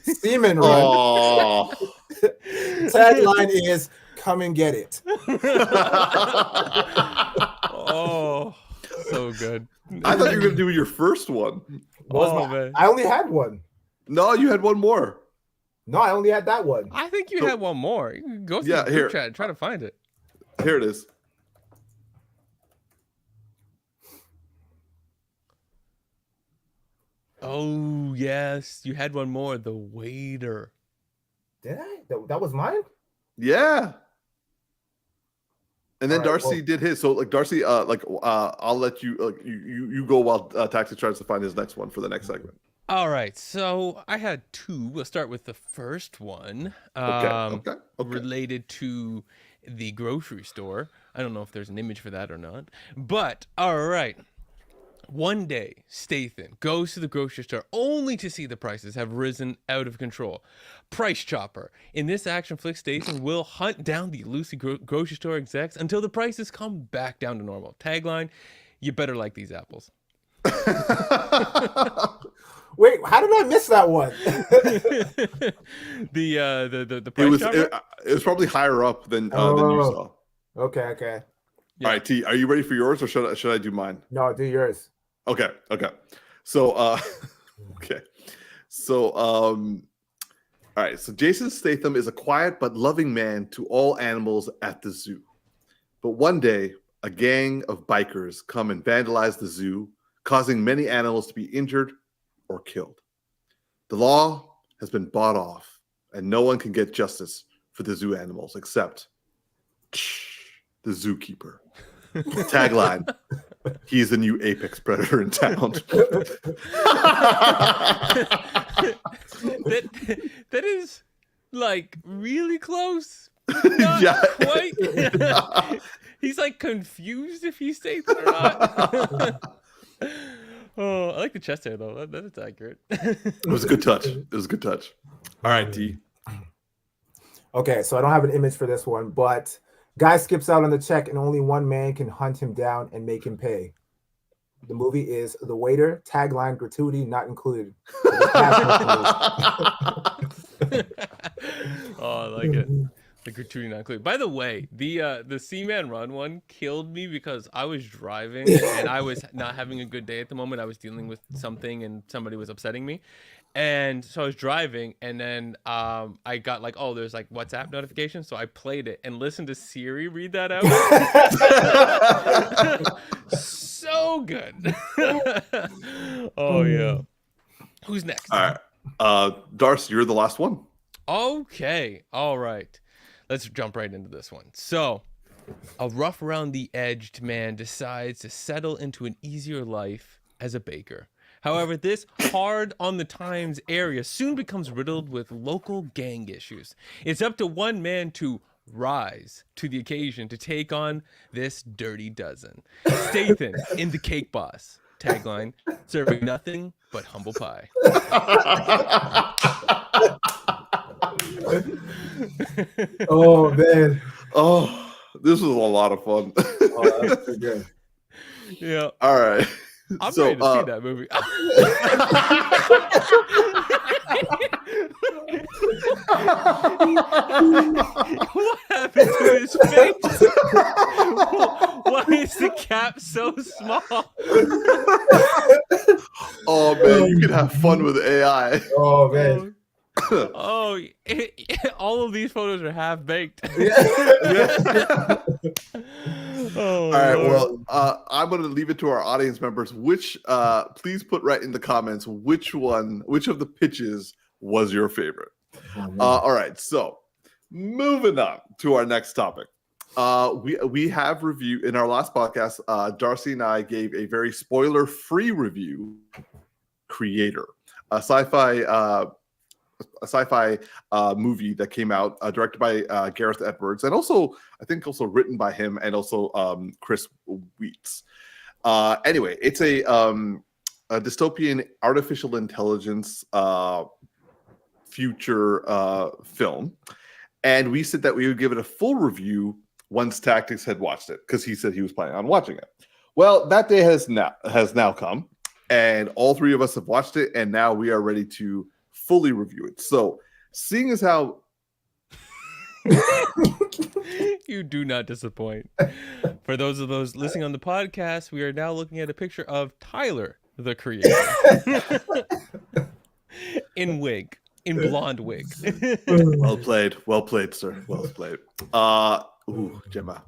Semen Run. Oh. Tagline is "Come and get it." Oh, so good. I thought you were gonna do your first one. Man. I only had one. No, you had one more. No, I only had that one. I think you had one more. You can go through the group chat and try to find it. Here it is. Oh, yes. You had one more. The waiter. Did I? That was mine? Yeah. And then All right, Darcy did his. So like Darcy, I'll let you you go while Tactics tries to find his next one for the next segment. All right. So I had two. We'll start with the first one. Okay. Related to the grocery store. I don't know if there's an image for that or not. But all right. One day, Statham goes to the grocery store only to see the prices have risen out of control. Price chopper. In this action flick, Statham will hunt down the elusive grocery store execs until the prices come back down to normal. Tagline, you better like these apples. Wait, how did I miss that one? the price chopper? It was probably higher up than you saw. Okay. Yeah. All right, T, are you ready for yours, or should I do mine? No, do yours. Okay. So okay. So all right. So Jason Statham is a quiet but loving man to all animals at the zoo. But one day, a gang of bikers come and vandalize the zoo, causing many animals to be injured or killed. The law has been bought off, and no one can get justice for the zoo animals except the zookeeper. Tagline, he's the new apex predator in town. that is like really close. Not quite. He's like confused if he stays it or not. Oh, I like the chest hair though. That's accurate. It was a good touch. All right, T. Okay, so I don't have an image for this one, but guy skips out on the check and only one man can hunt him down and make him pay. The movie is The Waiter. Tagline, gratuity not included. Oh, I like it. The gratuity not clear. By the way, the Seaman Run one killed me because I was driving and I was not having a good day at the moment. I was dealing with something and somebody was upsetting me. And so I was driving, and then I got like, oh, there's like WhatsApp notifications. So I played it and listened to Siri read that out. So good. Oh yeah. Who's next? All right, Darcy, you're the last one. Okay. All right. Let's jump right into this one. So, a rough around the edged man decides to settle into an easier life as a baker. However, this hard on the times area soon becomes riddled with local gang issues. It's up to one man to rise to the occasion to take on this dirty dozen. Statham in The Cake Boss. Tagline, serving nothing but humble pie. Oh man. Oh, this was a lot of fun. Oh, that's pretty good. Yeah. All right. I'm ready to see that movie. What happened to his face? Why is the cap so small? Oh man, you can have fun with AI. Oh man. Oh, all of these photos are half baked. Yeah. Oh, all right. Lord. Well, I'm going to leave it to our audience members. Please put right in the comments which of the pitches was your favorite. All right. So, moving on to our next topic. We have review in our last podcast. Darcy and I gave a very spoiler-free review. Creator, a sci-fi movie that came out, directed by Gareth Edwards, and also I think also written by him and also Chris Wheats. Anyway, it's a dystopian artificial intelligence future film, and we said that we would give it a full review once Tactics had watched it because he said he was planning on watching it. Well, that day has now come, and all three of us have watched it, and now we are ready to fully review it. So, seeing as how you do not disappoint. For those of those listening on the podcast, we are now looking at a picture of Tyler, the creator, in blonde wig. well played, sir. Well played. Gemma.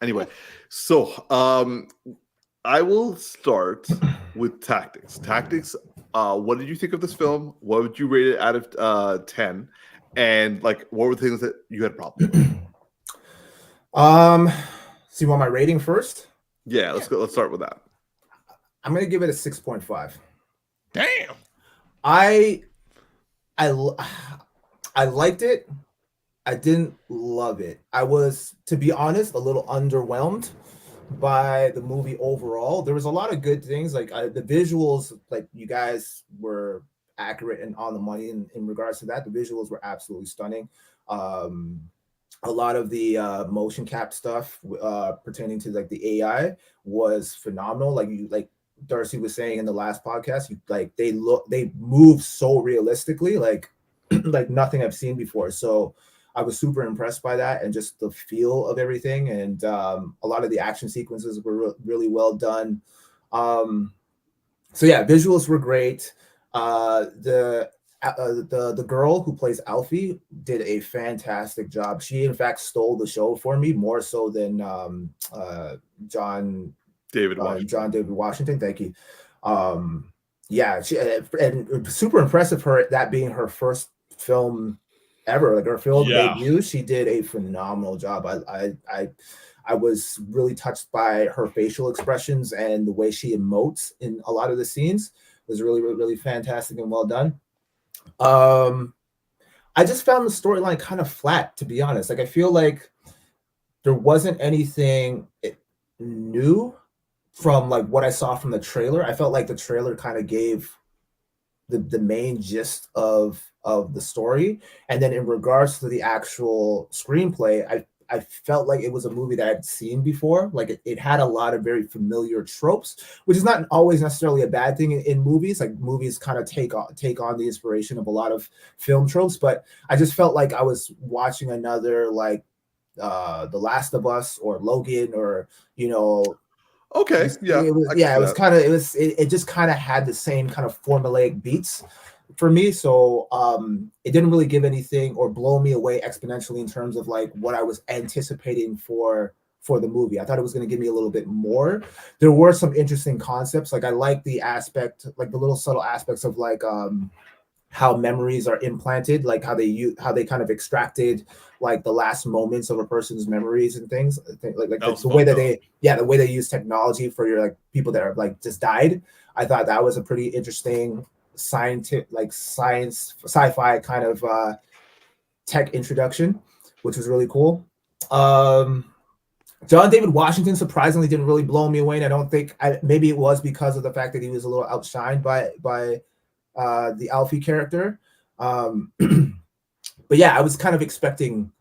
Anyway, so I will start with Tactics. Tactics. What did you think of this film? What would you rate it out of 10? And like, what were the things that you had a problem with? So you want my rating first? Yeah, let's go. Let's start with that. I'm gonna give it a 6.5. Damn. I liked it. I didn't love it. I was, to be honest, a little underwhelmed by the movie overall. There was a lot of good things, like the visuals, like you guys were accurate and on the money in regards to that. The visuals were absolutely stunning. A lot of the motion cap stuff pertaining to like the AI was phenomenal. Like Darcy was saying in the last podcast, they move so realistically, like like nothing I've seen before. So I was super impressed by that, and just the feel of everything, and a lot of the action sequences were really well done. So yeah, visuals were great. The girl who plays Alfie did a fantastic job. She in fact stole the show for me, more so than John David Washington. Thank you. Yeah, and super impressive her that being her first film ever, like her film debut. She did a phenomenal job. I was really touched by her facial expressions, and the way she emotes in a lot of the scenes was really, really, really fantastic and well done. I just found the storyline kind of flat, to be honest. Like I feel like there wasn't anything new from like what I saw from the trailer. I felt like the trailer kind of gave the main gist of the story, and then in regards to the actual screenplay, I felt like it was a movie that I'd seen before. Like it had a lot of very familiar tropes, which is not always necessarily a bad thing in movies. Like movies kind of take on the inspiration of a lot of film tropes, but I just felt like I was watching another like The Last of Us or Logan or Okay, it just kind of had the same kind of formulaic beats for me. So it didn't really give anything or blow me away exponentially in terms of like what I was anticipating for the movie. I thought it was going to give me a little bit more. There were some interesting concepts. Like I like the aspect, like the little subtle aspects of like how memories are implanted, like how they kind of extracted like the last moments of a person's memories and things like the way that the way they use technology for your like people that are like just died. I thought that was a pretty interesting sci-fi kind of tech introduction, which was really cool. John David Washington surprisingly didn't really blow me away, and I don't think maybe it was because of the fact that he was a little outshined by the Alfie character. But yeah, I was expecting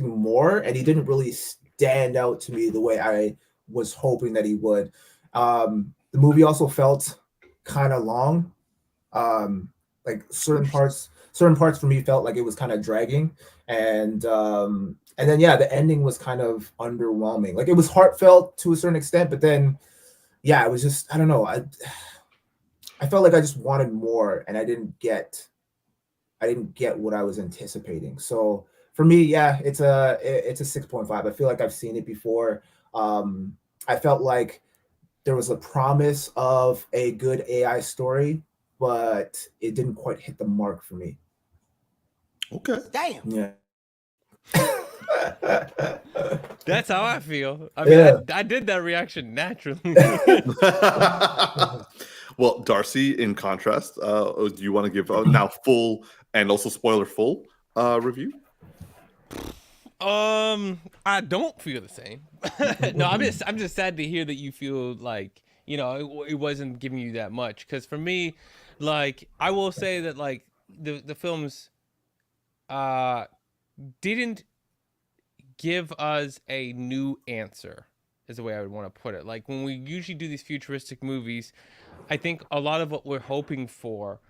more, and he didn't really stand out to me the way I was hoping that he would. The movie also felt kind of long. Like certain parts for me felt like it was kind of dragging, and then the ending was kind of underwhelming. Like it was heartfelt to a certain extent, but then it was just, I don't know. I felt like I just wanted more, and I didn't get what I was anticipating. So for me, it's a 6.5. I feel like I've seen it before. I felt like there was a promise of a good AI story, but it didn't quite hit the mark for me. Okay. Damn. Yeah. That's how I feel. I mean, I did that reaction naturally. Well, Darcy, in contrast, do you want to give now full and also spoiler full review? I don't feel the same. No, I'm just sad to hear that you feel like, it wasn't giving you that much. Because for me, like, I will say that like the films didn't give us a new answer, is the way I would want to put it. Like when we usually do these futuristic movies, I think a lot of what we're hoping for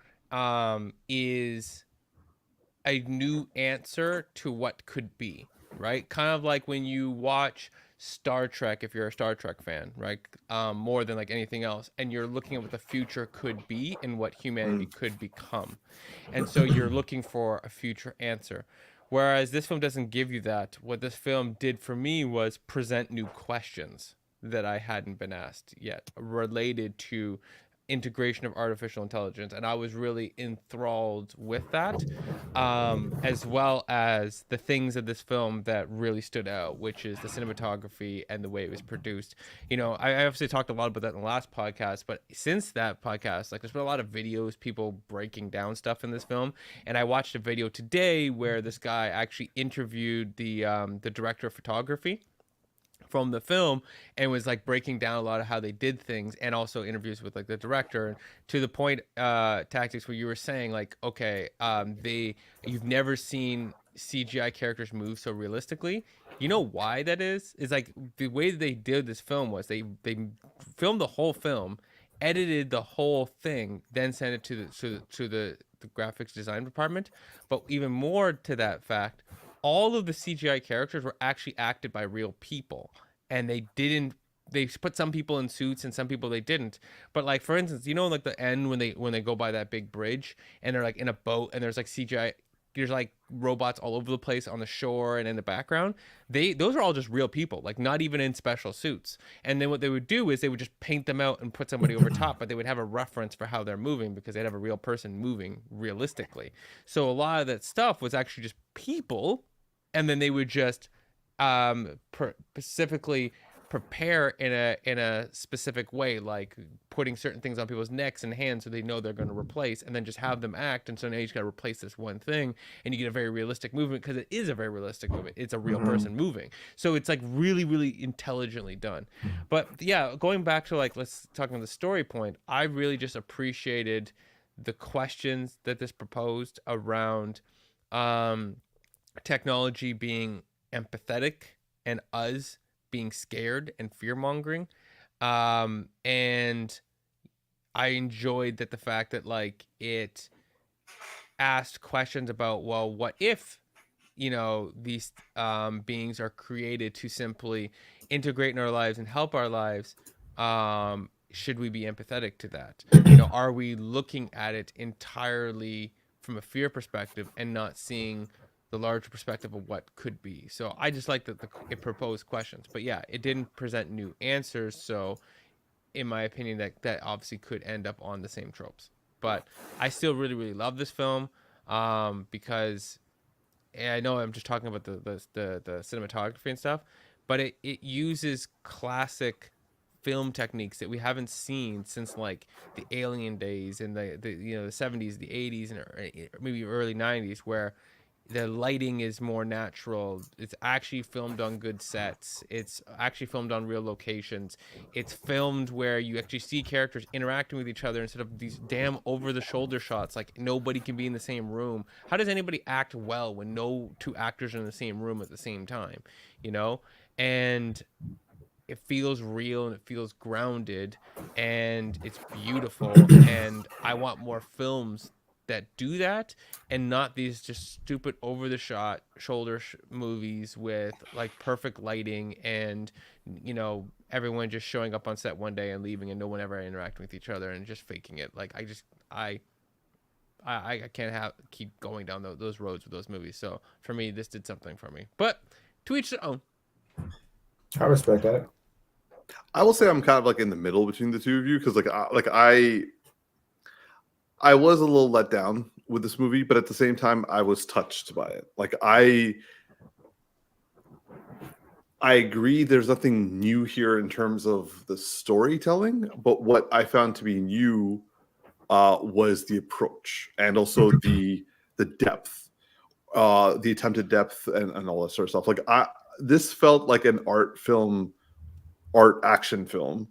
is a new answer to what could be, right? Kind of like when you watch Star Trek, if you're a Star Trek fan, right? More than like anything else, and you're looking at what the future could be and what humanity could become. And so you're looking for a future answer. Whereas this film doesn't give you that. What this film did for me was present new questions that I hadn't been asked yet related to integration of artificial intelligence, and I was really enthralled with that, as well as the things of this film that really stood out, which is the cinematography and the way it was produced. I obviously talked a lot about that in the last podcast, but since that podcast, like there's been a lot of videos, people breaking down stuff in this film, and I watched a video today where this guy actually interviewed the director of photography from the film and was like breaking down a lot of how they did things, and also interviews with like the director, to the point tactics where you were saying like, okay, you've never seen CGI characters move so realistically. You know why that is like the way they did this film was they filmed the whole film, edited the whole thing, then sent it to the graphics design department. But even more to that fact, all of the CGI characters were actually acted by real people, and they put some people in suits and some people they didn't. But like, for instance, like the end when they go by that big bridge and they're like in a boat and there's like CGI, there's like robots all over the place on the shore and in the background. Those are all just real people, like not even in special suits. And then what they would do is they would just paint them out and put somebody over top, but they would have a reference for how they're moving because they'd have a real person moving realistically. So a lot of that stuff was actually just people, and then they would just specifically prepare in a specific way, like putting certain things on people's necks and hands so they know they're going to replace, and then just have them act. And so now you just got to replace this one thing, and you get a very realistic movement because it is a very realistic movement. It's a real person moving. So it's like really, really intelligently done. But yeah, going back to like, let's talk about the story point, I really just appreciated the questions that this proposed around technology being empathetic and us being scared and fear mongering. And I enjoyed that the fact that like it asked questions about, well, what if, you know, these beings are created to simply integrate in our lives and help our lives? Should we be empathetic to that? You know, are we looking at it entirely from a fear perspective and not seeing the larger perspective of what could be? So I just like that it proposed questions, but yeah, it didn't present new answers. So in my opinion, that obviously could end up on the same tropes. But I still really, really love this film because I know I'm just talking about the cinematography and stuff, but it uses classic film techniques that we haven't seen since like the Alien days in the you know, the 70s, the 80s, and maybe early 90s, where the lighting is more natural. It's actually filmed on good sets. It's actually filmed on real locations. It's filmed where you actually see characters interacting with each other instead of these damn over-the-shoulder shots. Like, nobody can be in the same room. How does anybody act well when no two actors are in the same room at the same time? You know? And it feels real and it feels grounded and it's beautiful. And I want more films that do that, and not these just stupid over the shoulder movies with like perfect lighting and, you know, everyone just showing up on set one day and leaving and no one ever interacting with each other and just faking it. Like, I can't keep going down those roads with those movies. So for me, this did something for me, but to each their own. I respect that. I will say I'm kind of like in the middle between the two of you, because I was a little let down with this movie, but at the same time, I was touched by it. Like, I agree there's nothing new here in terms of the storytelling, but what I found to be new was the approach and also the depth, the attempted depth and all that sort of stuff. Like, this felt like an art action film,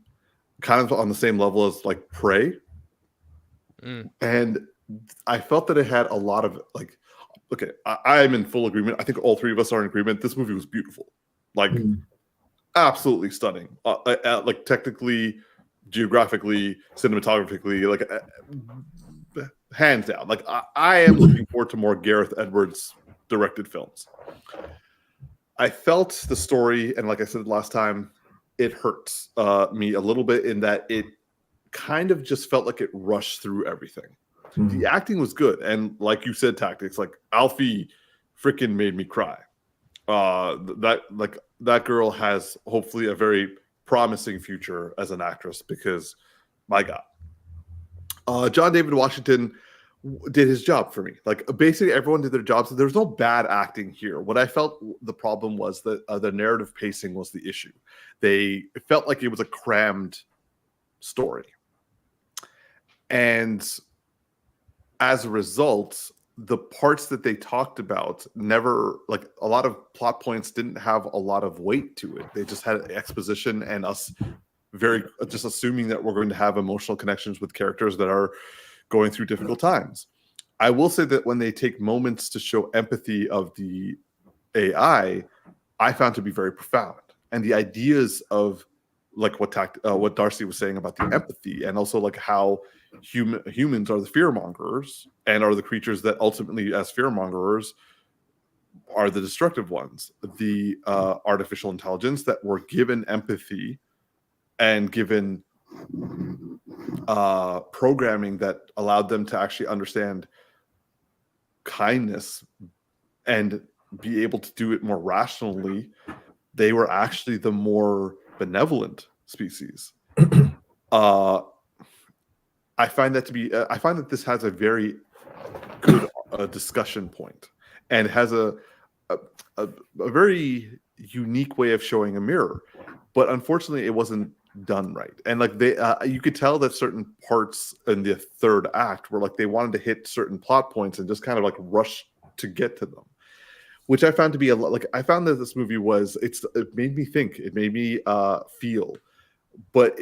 kind of on the same level as like Prey. And I felt that it had a lot of like, okay, I'm in full agreement. I think all three of us are in agreement. This movie was beautiful, like absolutely stunning, like technically, geographically, cinematographically, like hands down. Like, I am looking forward to more Gareth Edwards directed films. I felt the story, and like I said last time, it hurts me a little bit in that it kind of just felt like it rushed through everything. The acting was good, and like you said, Tactics, like Alfie freaking made me cry. That girl has hopefully a very promising future as an actress, because my God, John David Washington did his job for me. Like, basically everyone did their jobs. There's no bad acting here. What I felt the problem was that the narrative pacing was the issue. It felt like it was a crammed story. And as a result, the parts that they talked about never, like, a lot of plot points didn't have a lot of weight to it. They just had exposition and us just assuming that we're going to have emotional connections with characters that are going through difficult times. I will say that when they take moments to show empathy of the AI, I found to be very profound. And the ideas of like what Darcy was saying about the empathy, and also like how humans are the fearmongers and are the creatures that ultimately, as fearmongers, are the destructive ones. The artificial intelligence that were given empathy and given programming that allowed them to actually understand kindness and be able to do it more rationally, they were actually the more benevolent species. I find that this has a very good discussion point, and has a very unique way of showing a mirror, but unfortunately it wasn't done right. And like you could tell that certain parts in the third act were like they wanted to hit certain plot points and just kind of like rush to get to them, which I found to be I found that this movie it made me think, it made me feel, but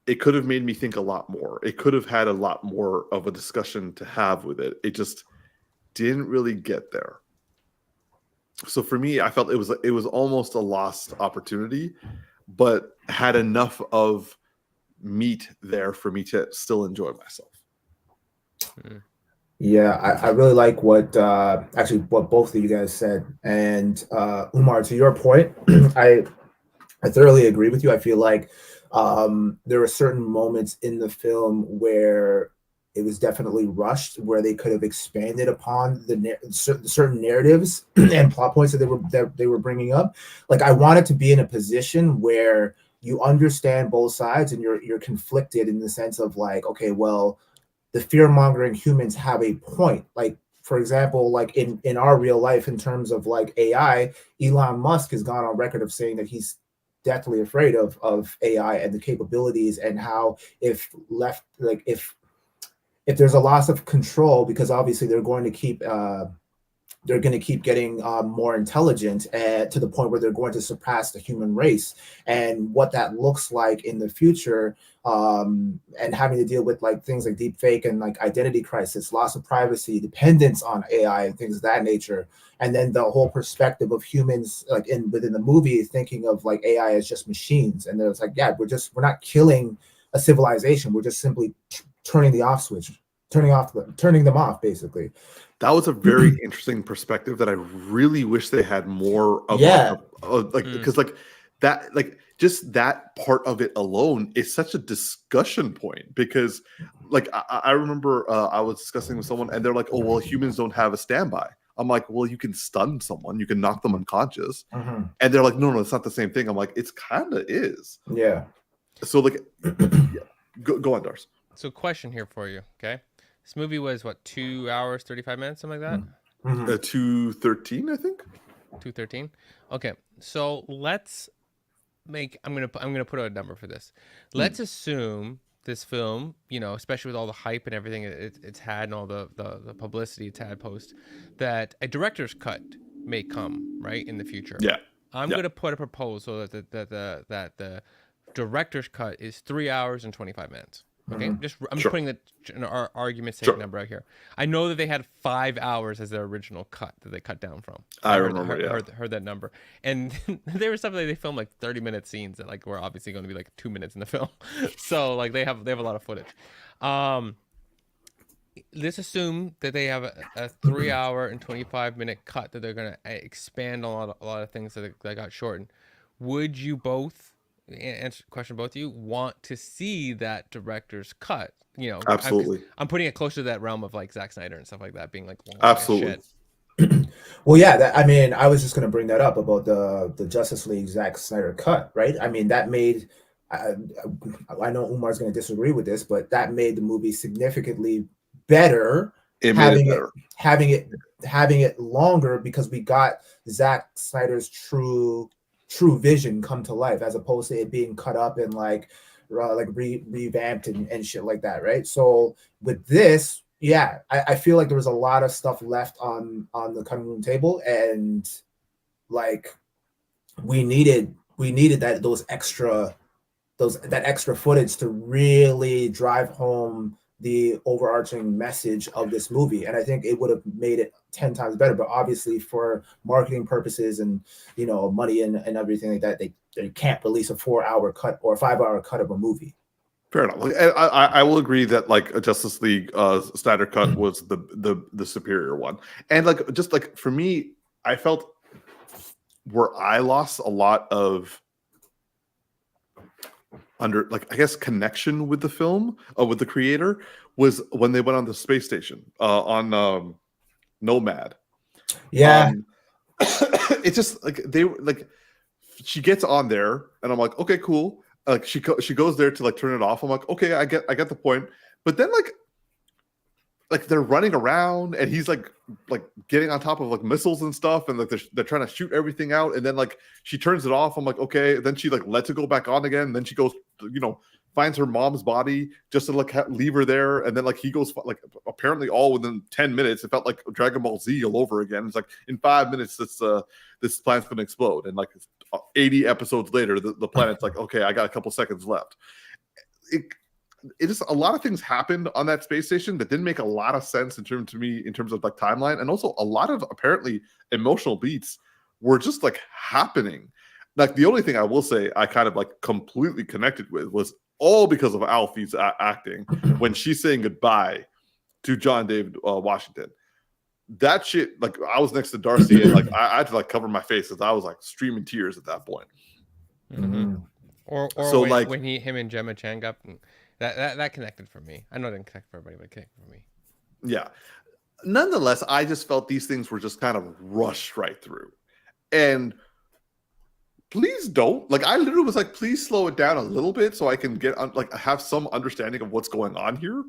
it could have made me think a lot more. It could have had a lot more of a discussion to have with it. It just didn't really get there. So for me, I felt it was almost a lost opportunity, but had enough of meat there for me to still enjoy myself. Yeah, I really like what actually what both of you guys said. And Umar, to your point, I thoroughly agree with you. I feel like there were certain moments in the film where it was definitely rushed, where they could have expanded upon the certain narratives and plot points that they were bringing up. Like, I wanted to be in a position where you understand both sides and you're conflicted in the sense of like, okay, well, the fear-mongering humans have a point. Like, for example, like in our real life, in terms of like AI, Elon Musk has gone on record of saying that he's deathly afraid of AI and the capabilities, and how if left, like if there's a loss of control, because obviously they're going to keep getting more intelligent, to the point where they're going to surpass the human race, and what that looks like in the future, and having to deal with like things like deep fake and like identity crisis, loss of privacy, dependence on AI and things of that nature. And then the whole perspective of humans, like within the movie, thinking of like AI as just machines. And then it's like, yeah, we're not killing a civilization. We're just simply turning the off switch, turning them off, basically. That was a very interesting perspective that I really wish they had more of. Yeah. Because like that, like just that part of it alone is such a discussion point, because like I remember I was discussing with someone and they're like, oh, well, humans don't have a standby. I'm like, well, you can stun someone, you can knock them unconscious. And they're like, no, it's not the same thing. I'm like, it's kind of is. Yeah. So like, yeah. Go on, Dars. So question here for you, okay? This movie was what, 2 hours 35 minutes, something like that? 2:13, I think. 2:13. Okay, so let's make. I'm gonna put out a number for this. Let's assume this film, you know, especially with all the hype and everything it's had and all the publicity it's had post, that a director's cut may come right in the future. Yeah, I'm gonna put a proposal that the director's cut is 3 hours and 25 minutes. Okay, I'm just putting our argument's sake number out here. I know that they had 5 hours as their original cut that they cut down from. I remember, heard that number, and there was something they filmed like 30-minute scenes that like were obviously going to be like 2 minutes in the film. So like they have a lot of footage. Let's assume that they have a 3 hour and 25-minute cut that they're going to expand on a lot of things that got shortened. Would you both? Answer question, both of you want to see that director's cut? You know, absolutely. I'm putting it closer to that realm of like Zack Snyder and stuff like that, being like, absolutely. Shit. Well, yeah, I mean, I was just going to bring that up about the Justice League Zack Snyder cut, right? I mean, that made, I know Umar's going to disagree with this, but that made the movie significantly better. Having it longer, because we got Zack Snyder's true vision come to life, as opposed to it being cut up and like revamped and shit like that, right? So with this, yeah, I feel like there was a lot of stuff left on the cutting room table, and like we needed that extra footage to really drive home the overarching message of this movie. And I think it would have made it 10 times better, but obviously for marketing purposes and, you know, money and everything like that, they can't release a 4-hour cut or a 5-hour cut of a movie. Fair enough. I will agree that like a Justice League Snyder cut was the superior one. And like, just like for me, I felt where I lost a lot of I guess connection with the film, with the creator, was when they went on the space station on Nomad. Yeah. It's just like she gets on there and I'm like, okay, cool. Like she goes there to like turn it off. I'm like, okay, I get the point. But then like they're running around and he's like getting on top of like missiles and stuff, and like they're trying to shoot everything out, and then like she turns it off. I'm like, okay. Then she like lets it go back on again. And then she goes, you know, finds her mom's body just to like leave her there, and then like he goes like apparently all within 10 minutes. It felt like Dragon Ball Z all over again. It's like in 5 minutes this planet's gonna explode, and like 80 episodes later the planet's like, okay, I got a couple seconds left. it is a lot of things happened on that space station that didn't make a lot of sense in terms of like timeline, and also a lot of apparently emotional beats were just like happening. Like the only thing I will say I kind of like completely connected with was all because of Alfie's acting when she's saying goodbye to John David Washington. That shit, like I was next to Darcy and like I had to like cover my face because I was like streaming tears at that point. Mm-hmm. Or so when him and Gemma Chan got that connected for me. I know it didn't connect for everybody, but it connected for me. Yeah. Nonetheless, I just felt these things were just kind of rushed right through. And please don't. Like I literally was like, please slow it down a little bit so I can get like have some understanding of what's going on here.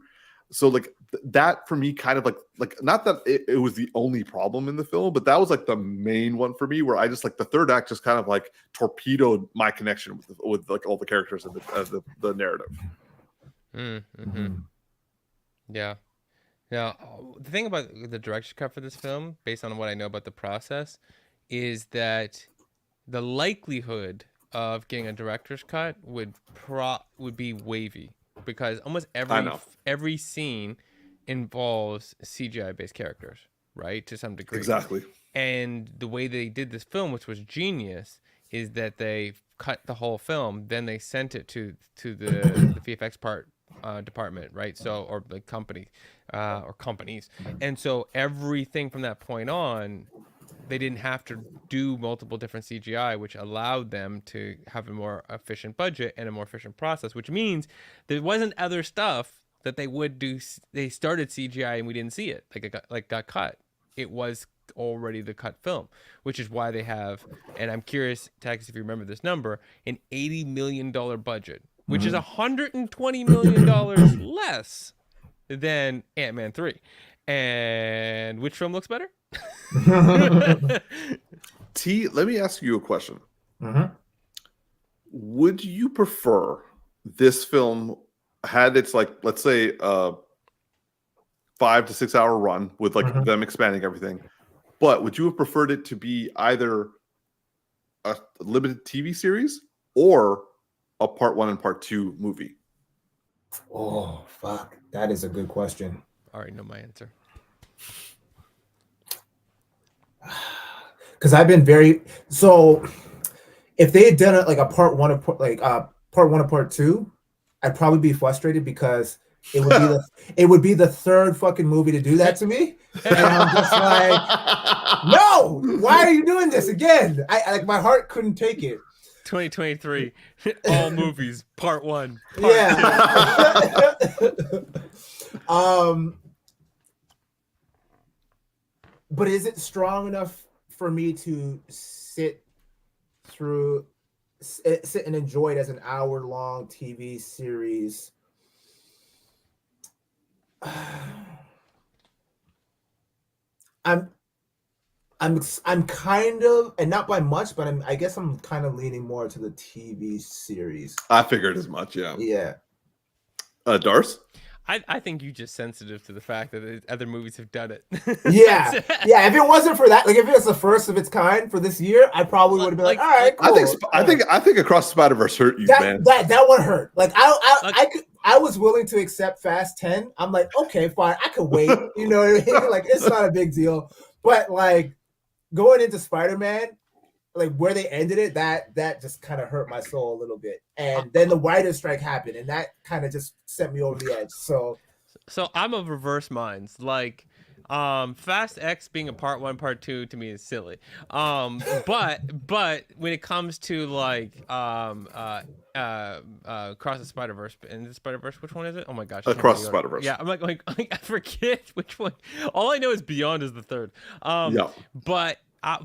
So like that for me kind of like not that it was the only problem in the film, but that was like the main one for me where I just like the third act just kind of like torpedoed my connection with like all the characters and the narrative. Mm-hmm. Yeah. Now, the thing about the director's cut for this film, based on what I know about the process, is that the likelihood of getting a director's cut would be wavy. Because almost every scene involves CGI-based characters, right? To some degree. Exactly. And the way they did this film, which was genius, is that they cut the whole film, then they sent it to the VFX department, right? So, or the company, or companies. And so everything from that point on, they didn't have to do multiple different CGI, which allowed them to have a more efficient budget and a more efficient process, which means there wasn't other stuff that they would do. They started CGI and we didn't see it. Like it got cut. It was already the cut film, which is why they have, and I'm curious, Tax, if you remember this number, an $80 million budget, which is $120 million less than Ant-Man 3. And which film looks better? T, let me ask you a question. Would you prefer this film had its like, let's say, 5 to 6 hour run with like them expanding everything, but would you have preferred it to be either a limited TV series or a part 1 and part 2 movie? Oh fuck, that is a good question. I already know my answer. Because I've been so if they had done it like a part 1 of part 1 of part 2, I'd probably be frustrated because it would be the third fucking movie to do that to me, and I'm just like, no, why are you doing this again? I like my heart couldn't take it. 2023, all movies, part 1. Part 2. But is it strong enough for me to sit and enjoy it as an hour-long TV series? I'm kind of, and not by much, but I guess I'm kind of leaning more to the TV series. I figured as much, yeah. Yeah. Darce? I think you're just sensitive to the fact that other movies have done it. Yeah. If it wasn't for that, like if it was the first of its kind for this year, I probably would have been like, all right, cool. I think Across the Spider-Verse hurt you, man. That one hurt. Like I was willing to accept Fast 10. I'm like, okay, fine, I could wait. You know what I mean? Like it's not a big deal. But like going into Spider-Man, like where they ended it, that just kind of hurt my soul a little bit. And then the writer's strike happened, and that kind of just sent me over the edge. So I'm of reverse minds. Like Fast X being a part 1, part 2 to me is silly. But when it comes to like Across the Spider-Verse and the Spider-Verse, which one is it? Oh my gosh. Across the Spider-Verse. Yeah, I'm like I forget which one. All I know is Beyond is the third. But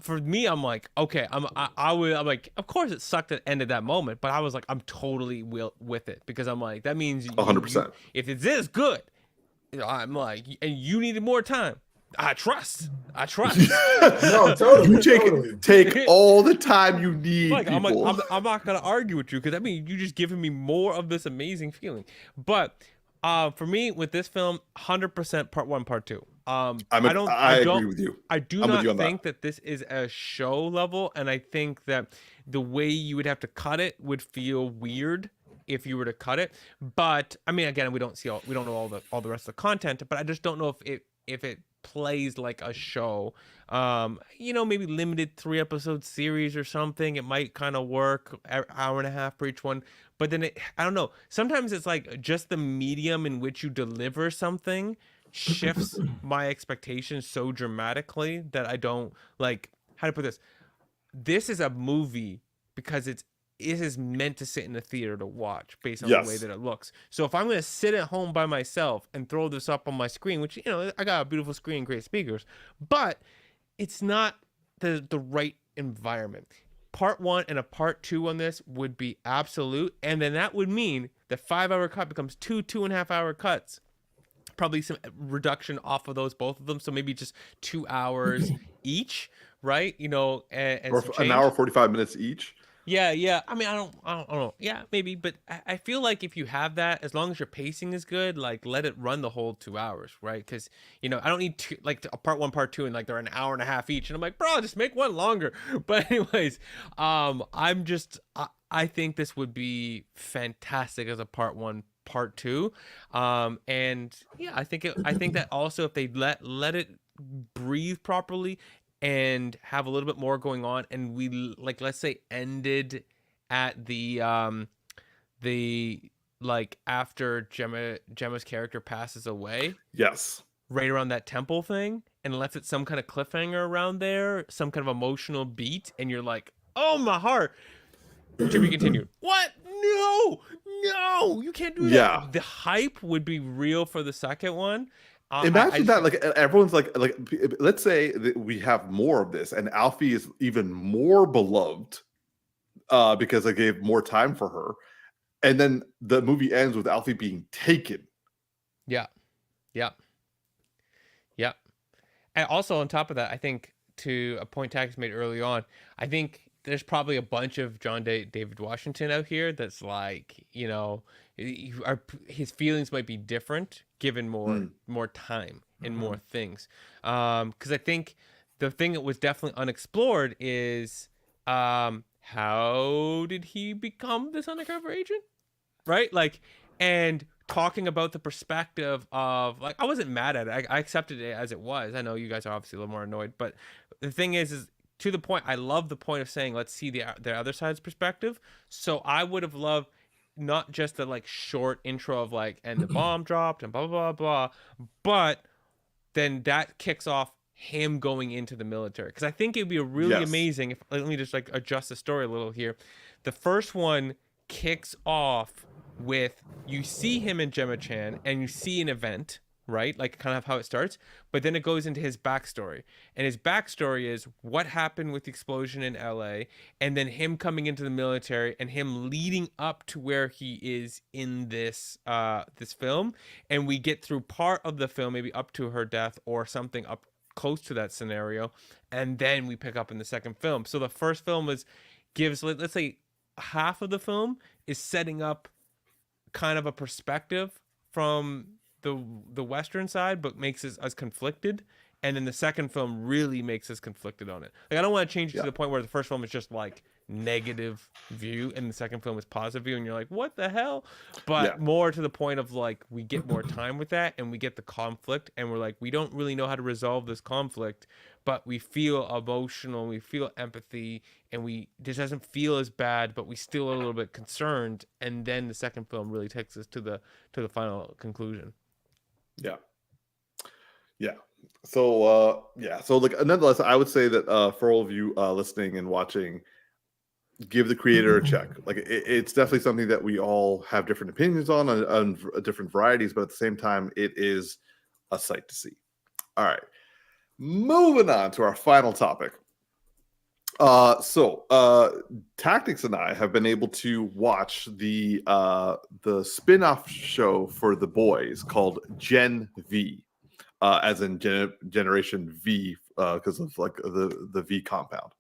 for me, I'm like, okay, I'm like, of course it sucked at the end of that moment, but I was like, I'm totally with it because I'm like, that means 100%. If it's this good, I'm like, and you needed more time. I trust. No, totally. Take all the time you need. Like, I'm not gonna argue with you because I mean, you just giving me more of this amazing feeling. But for me, with this film, 100% part 1, part 2. I agree with you. I do not think that this is a show level, and I think that the way you would have to cut it would feel weird if you were to cut it. But I mean, again, we don't know all the rest of the content, but I just don't know if it plays like a show. Maybe limited 3-episode series or something. It might kind of work, hour and a half for each one. But then I don't know. Sometimes it's like just the medium in which you deliver something shifts my expectations so dramatically that I don't like. How to put this? This is a movie because it is meant to sit in the theater to watch based on the way that it looks. So if I'm going to sit at home by myself and throw this up on my screen, which, I got a beautiful screen, great speakers, but it's not the right environment. Part 1 and a part 2 on this would be absolute. And then that would mean the 5-hour cut becomes 2.5-hour cuts. Probably some reduction off of those, both of them. So maybe just 2 hours each, right? And or an hour, 45 minutes each. Yeah. I mean, I don't know. Yeah, maybe. But I feel like if you have that, as long as your pacing is good, like let it run the whole 2 hours, right? Because, I don't need a part 1, part 2, and like they're an hour and a half each. And I'm like, bro, just make one longer. But anyways, I think this would be fantastic as a part 1, part 2. And yeah, I think that also if they let it breathe properly and have a little bit more going on, and we let's say ended at the after Gemma's character passes away. Yes. Right around that temple thing, and left it some kind of cliffhanger around there, some kind of emotional beat, and you're like, oh my heart. To be continued. What? No, you can't do that. Yeah. The hype would be real for the second one. Imagine that, like everyone's like, let's say that we have more of this, and Alfie is even more beloved because I gave more time for her, and then the movie ends with Alfie being taken. Yeah. And also on top of that, I think to a point Tax made early on, I think there's probably a bunch of John David Washington out here that's like, his feelings might be different given more time and more things. Because I think the thing that was definitely unexplored is how did he become this undercover agent, right? Like, and talking about the perspective of, like, I wasn't mad at it. I accepted it as it was. I know you guys are obviously a little more annoyed, but the thing is to the point, I love the point of saying, let's see the other side's perspective. So I would have loved not just the like short intro of like, and the bomb dropped and blah, blah, blah, blah, but then that kicks off him going into the military. Because I think it'd be really amazing if, let me just like adjust the story a little here. The first one kicks off with, you see him and Gemma Chan and you see an event, right? Like kind of how it starts, but then it goes into his backstory, and his backstory is what happened with the explosion in LA, and then him coming into the military and him leading up to where he is in this film. And we get through part of the film, maybe up to her death or something up close to that scenario, and then we pick up in the second film. So the first film gives, let's say, half of the film is setting up kind of a perspective from the Western side, but makes us conflicted, and then the second film really makes us conflicted on it. Like, I don't want to change it to the point where the first film is just like negative view and the second film is positive view, and you're like, what the hell? But more to the point of like, we get more time with that, and we get the conflict, and we're like, we don't really know how to resolve this conflict, but we feel emotional, we feel empathy, and this doesn't feel as bad, but we still are a little bit concerned. And then the second film really takes us to the final conclusion. Yeah. So like, nonetheless, I would say that for all of you listening and watching, give the creator a check. Like, it's definitely something that we all have different opinions on different varieties, but at the same time, it is a sight to see. All right, moving on to our final topic. Tactics and I have been able to watch the spin-off show for the boys called Gen V, as in Generation V, because of like the V compound.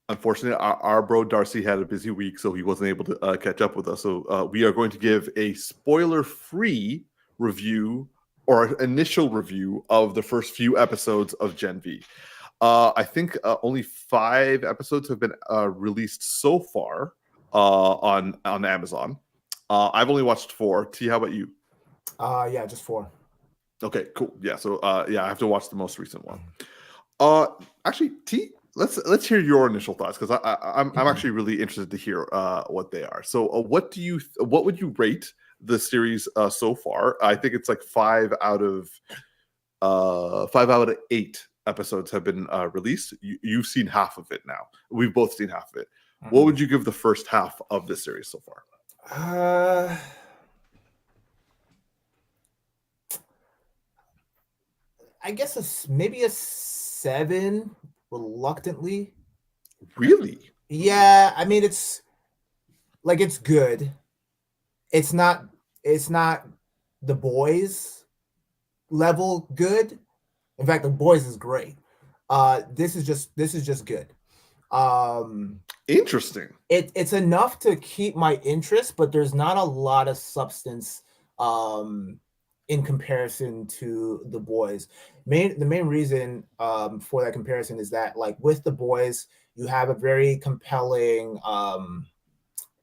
Unfortunately, our bro Darcy had a busy week, so he wasn't able to catch up with us. So we are going to give a spoiler-free review, or initial review, of the first few episodes of Gen V. I think only 5 episodes have been released so far. on Amazon. I've only watched 4. T, how about you? Yeah, just 4. Okay, cool. Yeah, so yeah, I have to watch the most recent one. Actually, T, let's hear your initial thoughts, because I'm actually really interested to hear what they are. So, what would you rate the series so far? I think it's like 5 out of 8 episodes have been released. You've seen half of it now. We've both seen half of it. What would you give the first half of this series so far? I guess maybe a 7, reluctantly. Really? Yeah, I mean, it's good. It's not The Boys level good. In fact, The Boys is great. This is just good. Interesting. It's enough to keep my interest, but there's not a lot of substance in comparison to The Boys. The main reason for that comparison is that, like, with The Boys, you have a very compelling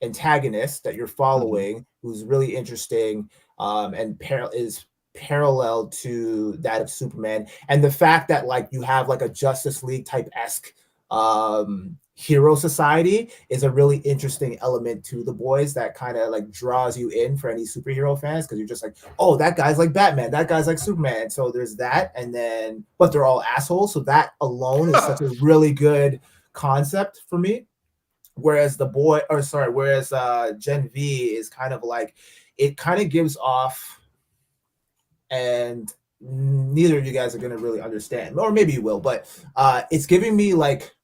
antagonist that you're following, who's really interesting, and is parallel to that of Superman. And the fact that, like, you have like a Justice League type-esque hero society is a really interesting element to The Boys that kind of like draws you in for any superhero fans, because you're just like, oh, that guy's like Batman, that guy's like Superman. So there's that, and then but they're all assholes. So that alone is such a really good concept for me. Whereas Gen V is kind of like, it kind of gives off, and neither of you guys are going to really understand, or maybe you will, but it's giving me like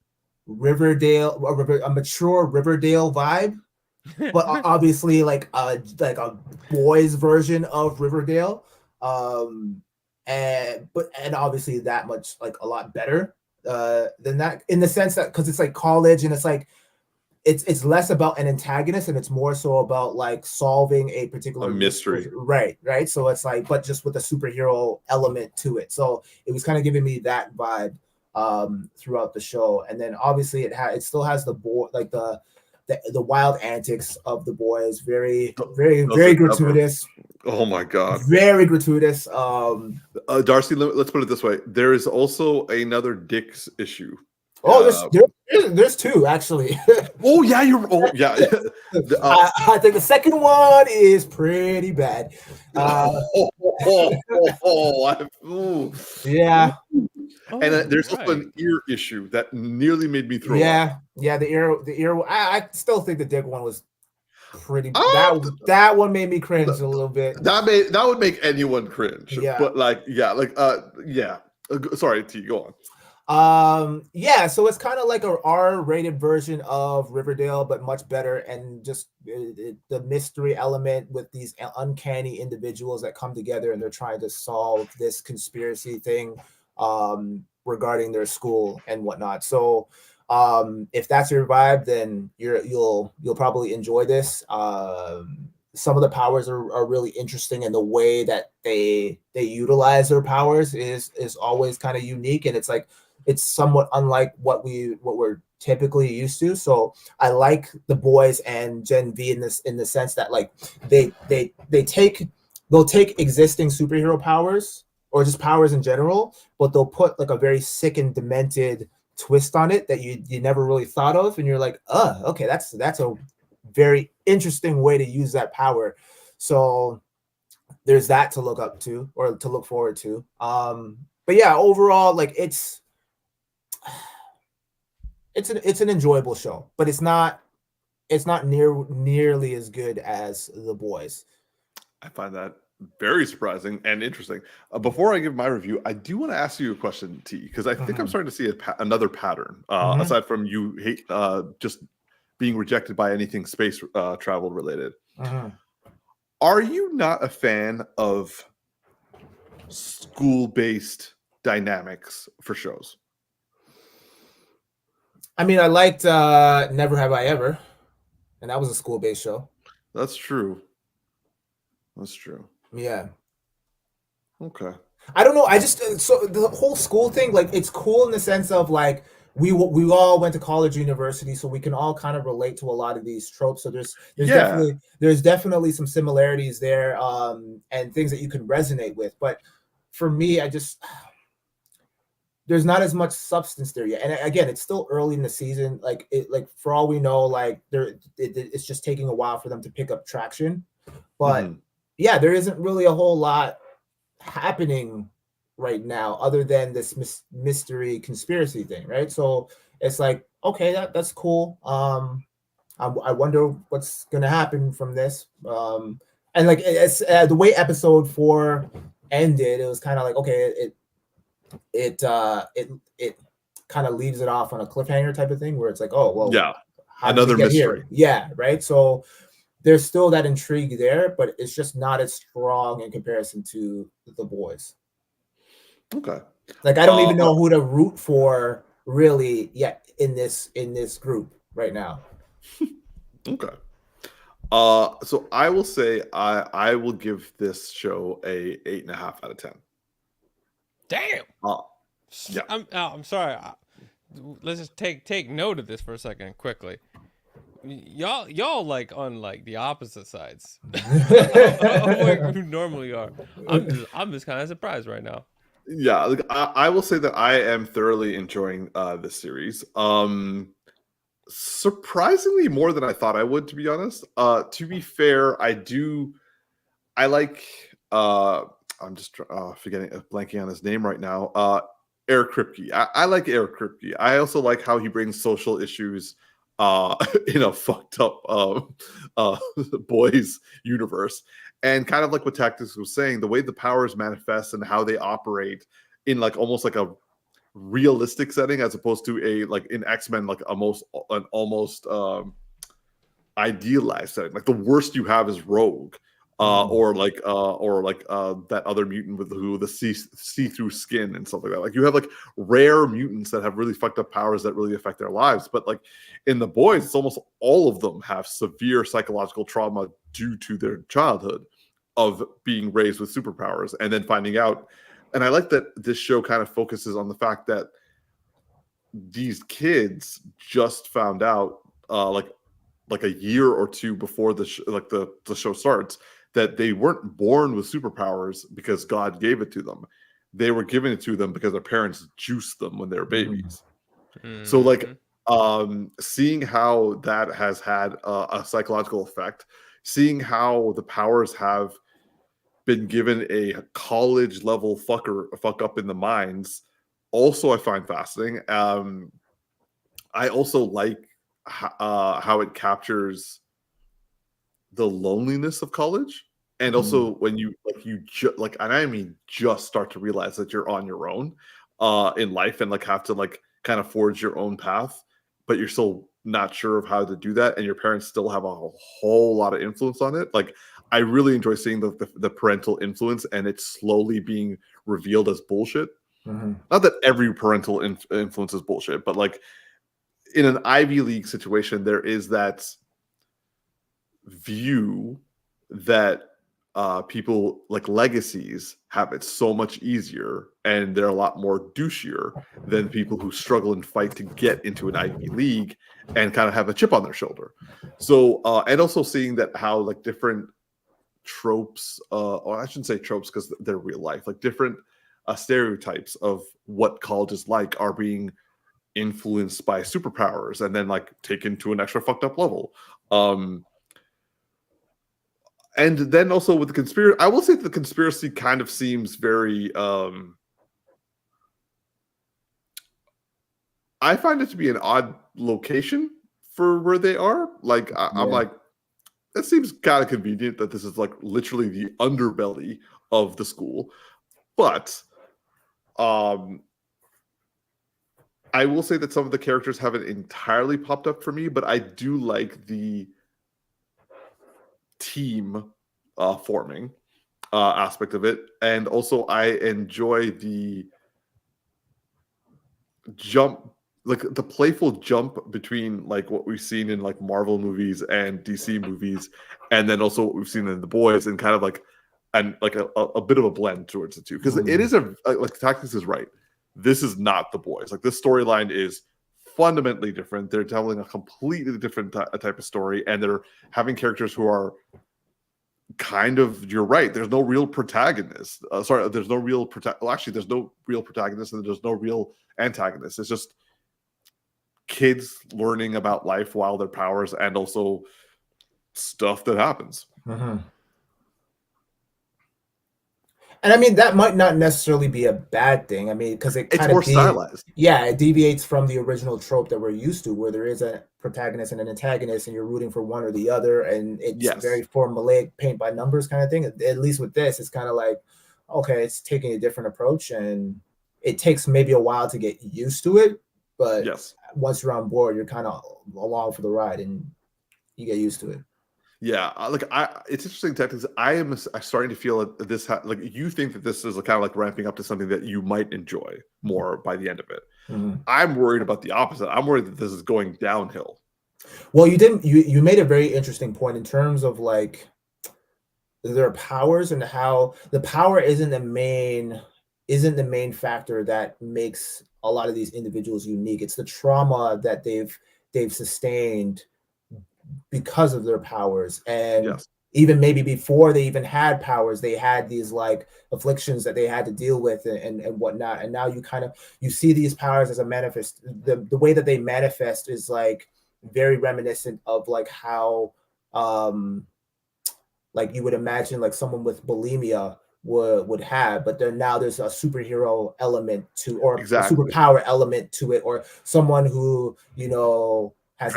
Riverdale, a mature Riverdale vibe, but obviously like a boys version of Riverdale, and obviously that much, like, a lot better than that, in the sense that, because it's like college, and it's like it's less about an antagonist, and it's more so about like solving a particular mystery. Right. So it's like, but just with a superhero element to it. So it was kind of giving me that vibe throughout the show. And then obviously it still has the wild antics of the boys. Very gratuitous. Oh my god. Very gratuitous. Darcy, let's put it this way. There is also another Dick's issue. Oh, there's 2 actually. Oh yeah, yeah. I think the second one is pretty bad. Yeah. And there's also an ear issue that nearly made me throw up. Yeah, the ear. I still think the Dick one was pretty. That one made me cringe a little bit. That would make anyone cringe. Yeah. But yeah. Sorry, T, go on. Yeah, so it's kind of like a R-rated version of Riverdale, but much better, and just the mystery element with these uncanny individuals that come together, and they're trying to solve this conspiracy thing regarding their school and whatnot. So if that's your vibe, then you'll probably enjoy this. Some of the powers are really interesting, and the way that they utilize their powers is always kind of unique, and it's like, it's somewhat unlike what we're typically used to. So I like The Boys and Gen V in the sense that, like, they'll take existing superhero powers, or just powers in general, but they'll put like a very sick and demented twist on it that you never really thought of, and you're like, okay, that's a very interesting way to use that power. So there's that to look up to, or to look forward to. But yeah, overall, like, it's an enjoyable show, but it's not nearly as good as The Boys. I find that very surprising and interesting. Before I give my review, I do want to ask you a question, T, because I think I'm starting to see another pattern, aside from you hate just being rejected by anything space travel related. Are you not a fan of school-based dynamics for shows? I mean, I liked Never Have I Ever, and that was a school-based show. That's true. Yeah. Okay. I don't know. I just so the whole school thing, like, it's cool in the sense of, like, we all went to college, university, so we can all kind of relate to a lot of these tropes. So there's definitely some similarities there, and things that you can resonate with. But for me, there's not as much substance there yet. And again, it's still early in the season. Like for all we know, like it's just taking a while for them to pick up traction. But yeah, there isn't really a whole lot happening right now other than this mystery conspiracy thing, right? So it's like, okay, that's cool. I wonder what's gonna happen from this. And like it's the way episode 4 ended, it was kind of like, okay, it kind of leaves it off on a cliffhanger type of thing where it's like, oh well, yeah, another mystery here? Yeah, right. So there's still that intrigue there, but it's just not as strong in comparison to the boys. Okay. Like I don't even know who to root for really yet in this group right now. Okay. So I will say I will give this show a 8.5 out of 10. Damn. Yeah. I'm sorry. Let's just take note of this for a second quickly. Y'all like on like the opposite sides of where you normally are. I'm just kind of surprised right now. Yeah, like, I will say that I am thoroughly enjoying this series. Surprisingly more than I thought I would, to be honest. To be fair, I like I'm just blanking on his name right now. Eric Kripke. I like Eric Kripke. I also like how he brings social issues in a fucked up boys universe. And kind of like what Tactics was saying, the way the powers manifest and how they operate in like almost like a realistic setting as opposed to a like in X-Men like an almost idealized setting. Like the worst you have is Rogue. Or that other mutant with the see-through skin and stuff like that. Like you have like rare mutants that have really fucked up powers that really affect their lives. But like in the boys, it's almost all of them have severe psychological trauma due to their childhood of being raised with superpowers and then finding out. And I like that this show kind of focuses on the fact that these kids just found out like a year or two before the show starts that they weren't born with superpowers because God gave it to them. They were given it to them because their parents juiced them when they were babies. Mm-hmm. So like seeing how that has had a psychological effect, seeing how the powers have been given a college level fuck up in the minds, also I find fascinating. I also like how it captures the loneliness of college, and also when you and I mean just start to realize that you're on your own in life and like have to like kind of forge your own path, but you're still not sure of how to do that, and your parents still have a whole lot of influence on it. Like I really enjoy seeing the parental influence, and it's slowly being revealed as bullshit. Not that every parental influence is bullshit, but like in an Ivy League situation, there is that view that people like legacies have it so much easier and they're a lot more douchier than people who struggle and fight to get into an Ivy League and kind of have a chip on their shoulder. So and also seeing that how like different tropes or I shouldn't say tropes because they're real life, like different stereotypes of what college is like are being influenced by superpowers and then like taken to an extra fucked up level. And then also with the conspiracy, I will say the conspiracy kind of seems very I find it to be an odd location for where they are. Like I'm like, it seems kind of convenient that this is like literally the underbelly of the school. But I will say that some of the characters haven't entirely popped up for me, but I do like the team forming aspect of it. And also I enjoy the jump, like the playful jump between like what we've seen in like Marvel movies and DC movies, and then also what we've seen in the boys, and kind of like and like a bit of a blend towards the two, because it is like Tactics is right. This is not the boys. Like this storyline is fundamentally different. They're telling a completely different type of story, and they're having characters who are kind of, you're right, there's no real protagonist. There's no real there's no real protagonist, and there's no real antagonist. It's just kids learning about life while their powers, and also stuff that happens. Mm-hmm. And I mean, that might not necessarily be a bad thing. I mean, because it's more stylized. Yeah, it deviates from the original trope that we're used to, where there is a protagonist and an antagonist, and you're rooting for one or the other, and it's very formulaic, paint by numbers kind of thing. At least with this, it's kind of like, okay, it's taking a different approach, and it takes maybe a while to get used to it, but once you're on board, you're kind of along for the ride, and you get used to it. Yeah, it's interesting tactics. I'm starting to feel that this, like, you think that this is kind of like ramping up to something that you might enjoy more by the end of it. Mm-hmm. I'm worried about the opposite. I'm worried that this is going downhill. Well, you made a very interesting point in terms of like their powers and how the power isn't the main factor that makes a lot of these individuals unique. It's the trauma that they've sustained because of their powers, and even maybe before they even had powers, they had these like afflictions that they had to deal with and whatnot. And now you see these powers as a manifest. The way that they manifest is like very reminiscent of like how like you would imagine like someone with bulimia would have, but now there's a superhero element to, or a superpower element to it, or someone who has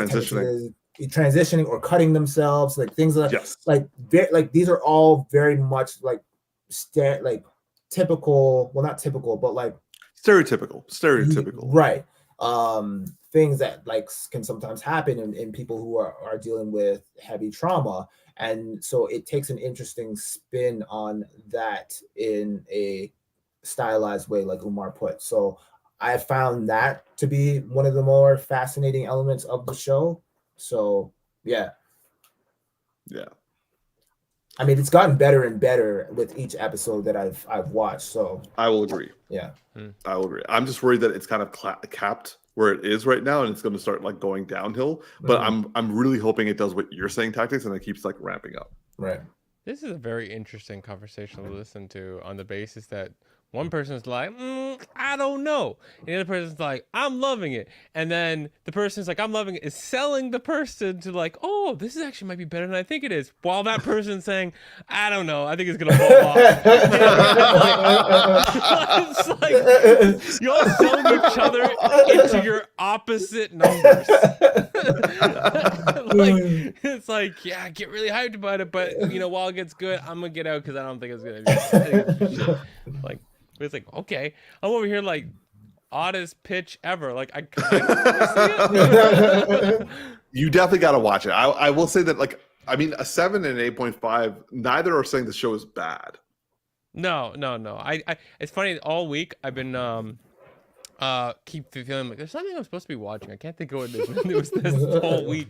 transitioning or cutting themselves, like things like like these are all very much like typical, well, not typical, but like stereotypical, right? Things that like can sometimes happen in people who are dealing with heavy trauma, and so it takes an interesting spin on that in a stylized way, like Umar put. So I found that to be one of the more fascinating elements of the show. So yeah. I mean, it's gotten better and better with each episode that I've watched. So I will agree. Yeah, I will agree. I'm just worried that it's kind of capped where it is right now, and it's going to start like going downhill. But I'm really hoping it does what you're saying, tactics, and it keeps like ramping up. Right. This is a very interesting conversation to listen to on the basis that one person's like, I don't know. And the other person's like, I'm loving it. And then the person's like, I'm loving it, is selling the person to like, oh, this is actually might be better than I think it is. While that person's saying, I don't know, I think it's going to fall off. It's like, you all selling each other into your opposite numbers. Like, it's like, yeah, get really hyped about it. But, while it gets good, I'm going to get out because I don't think it's going to be shit. Like, it's like, okay, I'm over here like oddest pitch ever. Like I kind of see it. You definitely got to watch it. I will say that, like, I mean, a 7 and an 8.5, neither are saying the show is bad. No. I it's funny, all week I've been keep feeling like there's something I'm supposed to be watching. I can't think of what it was this whole week.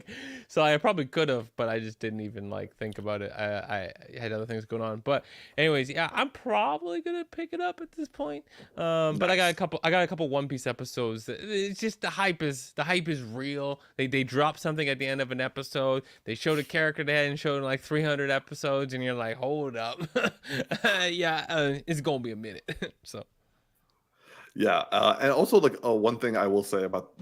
So I probably could have, but I just didn't even like think about it. I had other things going on. But anyways, yeah, I'm probably gonna pick it up at this point. But I got a couple One Piece episodes. It's just the hype is real. They drop something at the end of an episode. They showed a character they hadn't shown in like 300 episodes, and you're like, hold up. It's gonna be a minute. So yeah, and also like one thing I will say about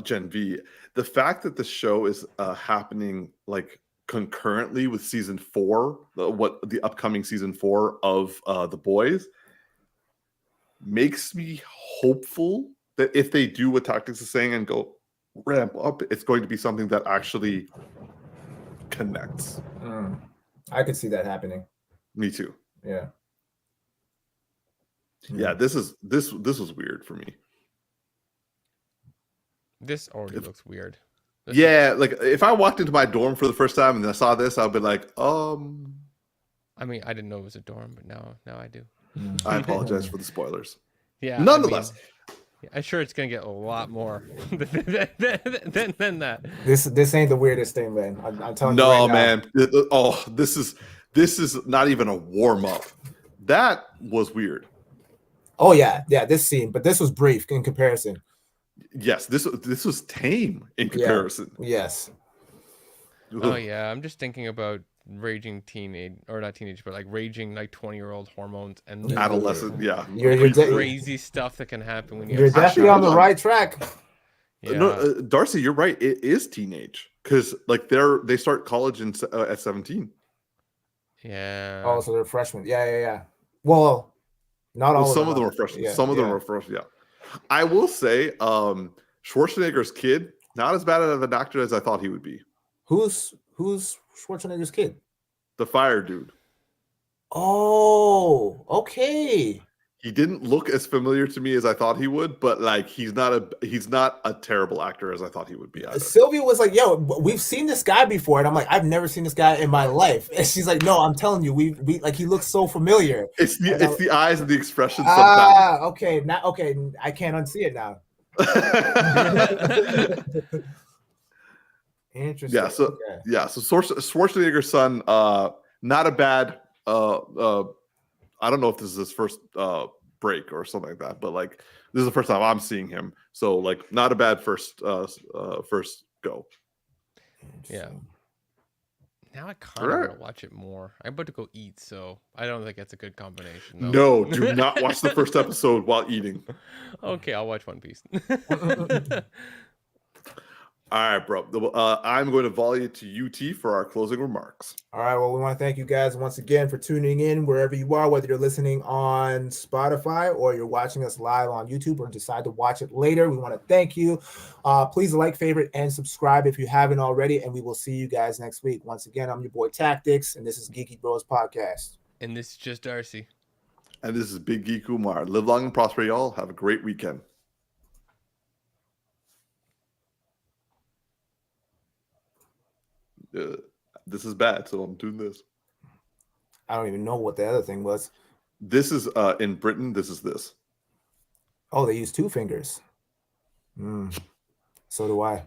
Gen V, the fact that the show is happening like concurrently with season 4, the upcoming season 4 of The Boys, makes me hopeful that if they do what Tactics is saying and go ramp up, it's going to be something that actually connects. I could see that happening. Me too. Yeah. Yeah, this was weird for me. This already looks weird. Like if I walked into my dorm for the first time and I saw this, I'd be like, I mean, I didn't know it was a dorm, but now I do. I apologize for the spoilers. Yeah. Nonetheless. I'm sure it's gonna get a lot more than that. This ain't the weirdest thing, man. I'm telling you right man. Now. Oh, this is not even a warm up. That was weird. Oh yeah, this scene, but this was brief in comparison. Yes, this was tame in comparison. Yes. Oh yeah, I'm just thinking about raging teenage, or not teenage, but like raging like 20-year-old hormones and Adolescent. Yeah, you're crazy stuff that can happen when you're definitely on the right track. Yeah. No, Darcy, you're right. It is teenage because like they start college at 17. Yeah. Oh, so they're freshmen. Yeah. Well, not all. Some of them are freshmen. Yeah, Some of them are freshmen. Yeah, I will say, Schwarzenegger's kid not as bad of an actor as I thought he would be. Who's Schwarzenegger's kid? The fire dude. Oh, okay. He didn't look as familiar to me as I thought he would, but like he's not a terrible actor as I thought he would be. Sylvia was like, "Yo, we've seen this guy before," and I'm like, "I've never seen this guy in my life." And she's like, "No, I'm telling you, we like he looks so familiar." It's the eyes and the expression. Okay, now I can't unsee it now. Interesting. Yeah, so Schwarzenegger's son, not a bad. I don't know if this is his first break or something like that, but like this is the first time I'm seeing him, so like not a bad first go. Yeah. Now I kind of want to watch it more. I'm about to go eat, so I don't think that's a good combination. No, do not watch the first episode while eating. Okay, I'll watch One Piece. All right, bro. I'm going to volley it to UT for our closing remarks. All right. Well, we want to thank you guys once again for tuning in wherever you are, whether you're listening on Spotify or you're watching us live on YouTube or decide to watch it later. We want to thank you. Please like, favorite, and subscribe if you haven't already. And we will see you guys next week. Once again, I'm your boy Tactics, and this is Geeky Bros Podcast. And this is just Darcy. And this is Big Geek Umar. Live long and prosper, y'all. Have a great weekend. This is bad, so I'm doing this. I don't even know what the other thing was. This is in Britain. This is this. Oh, they use two fingers. So do I.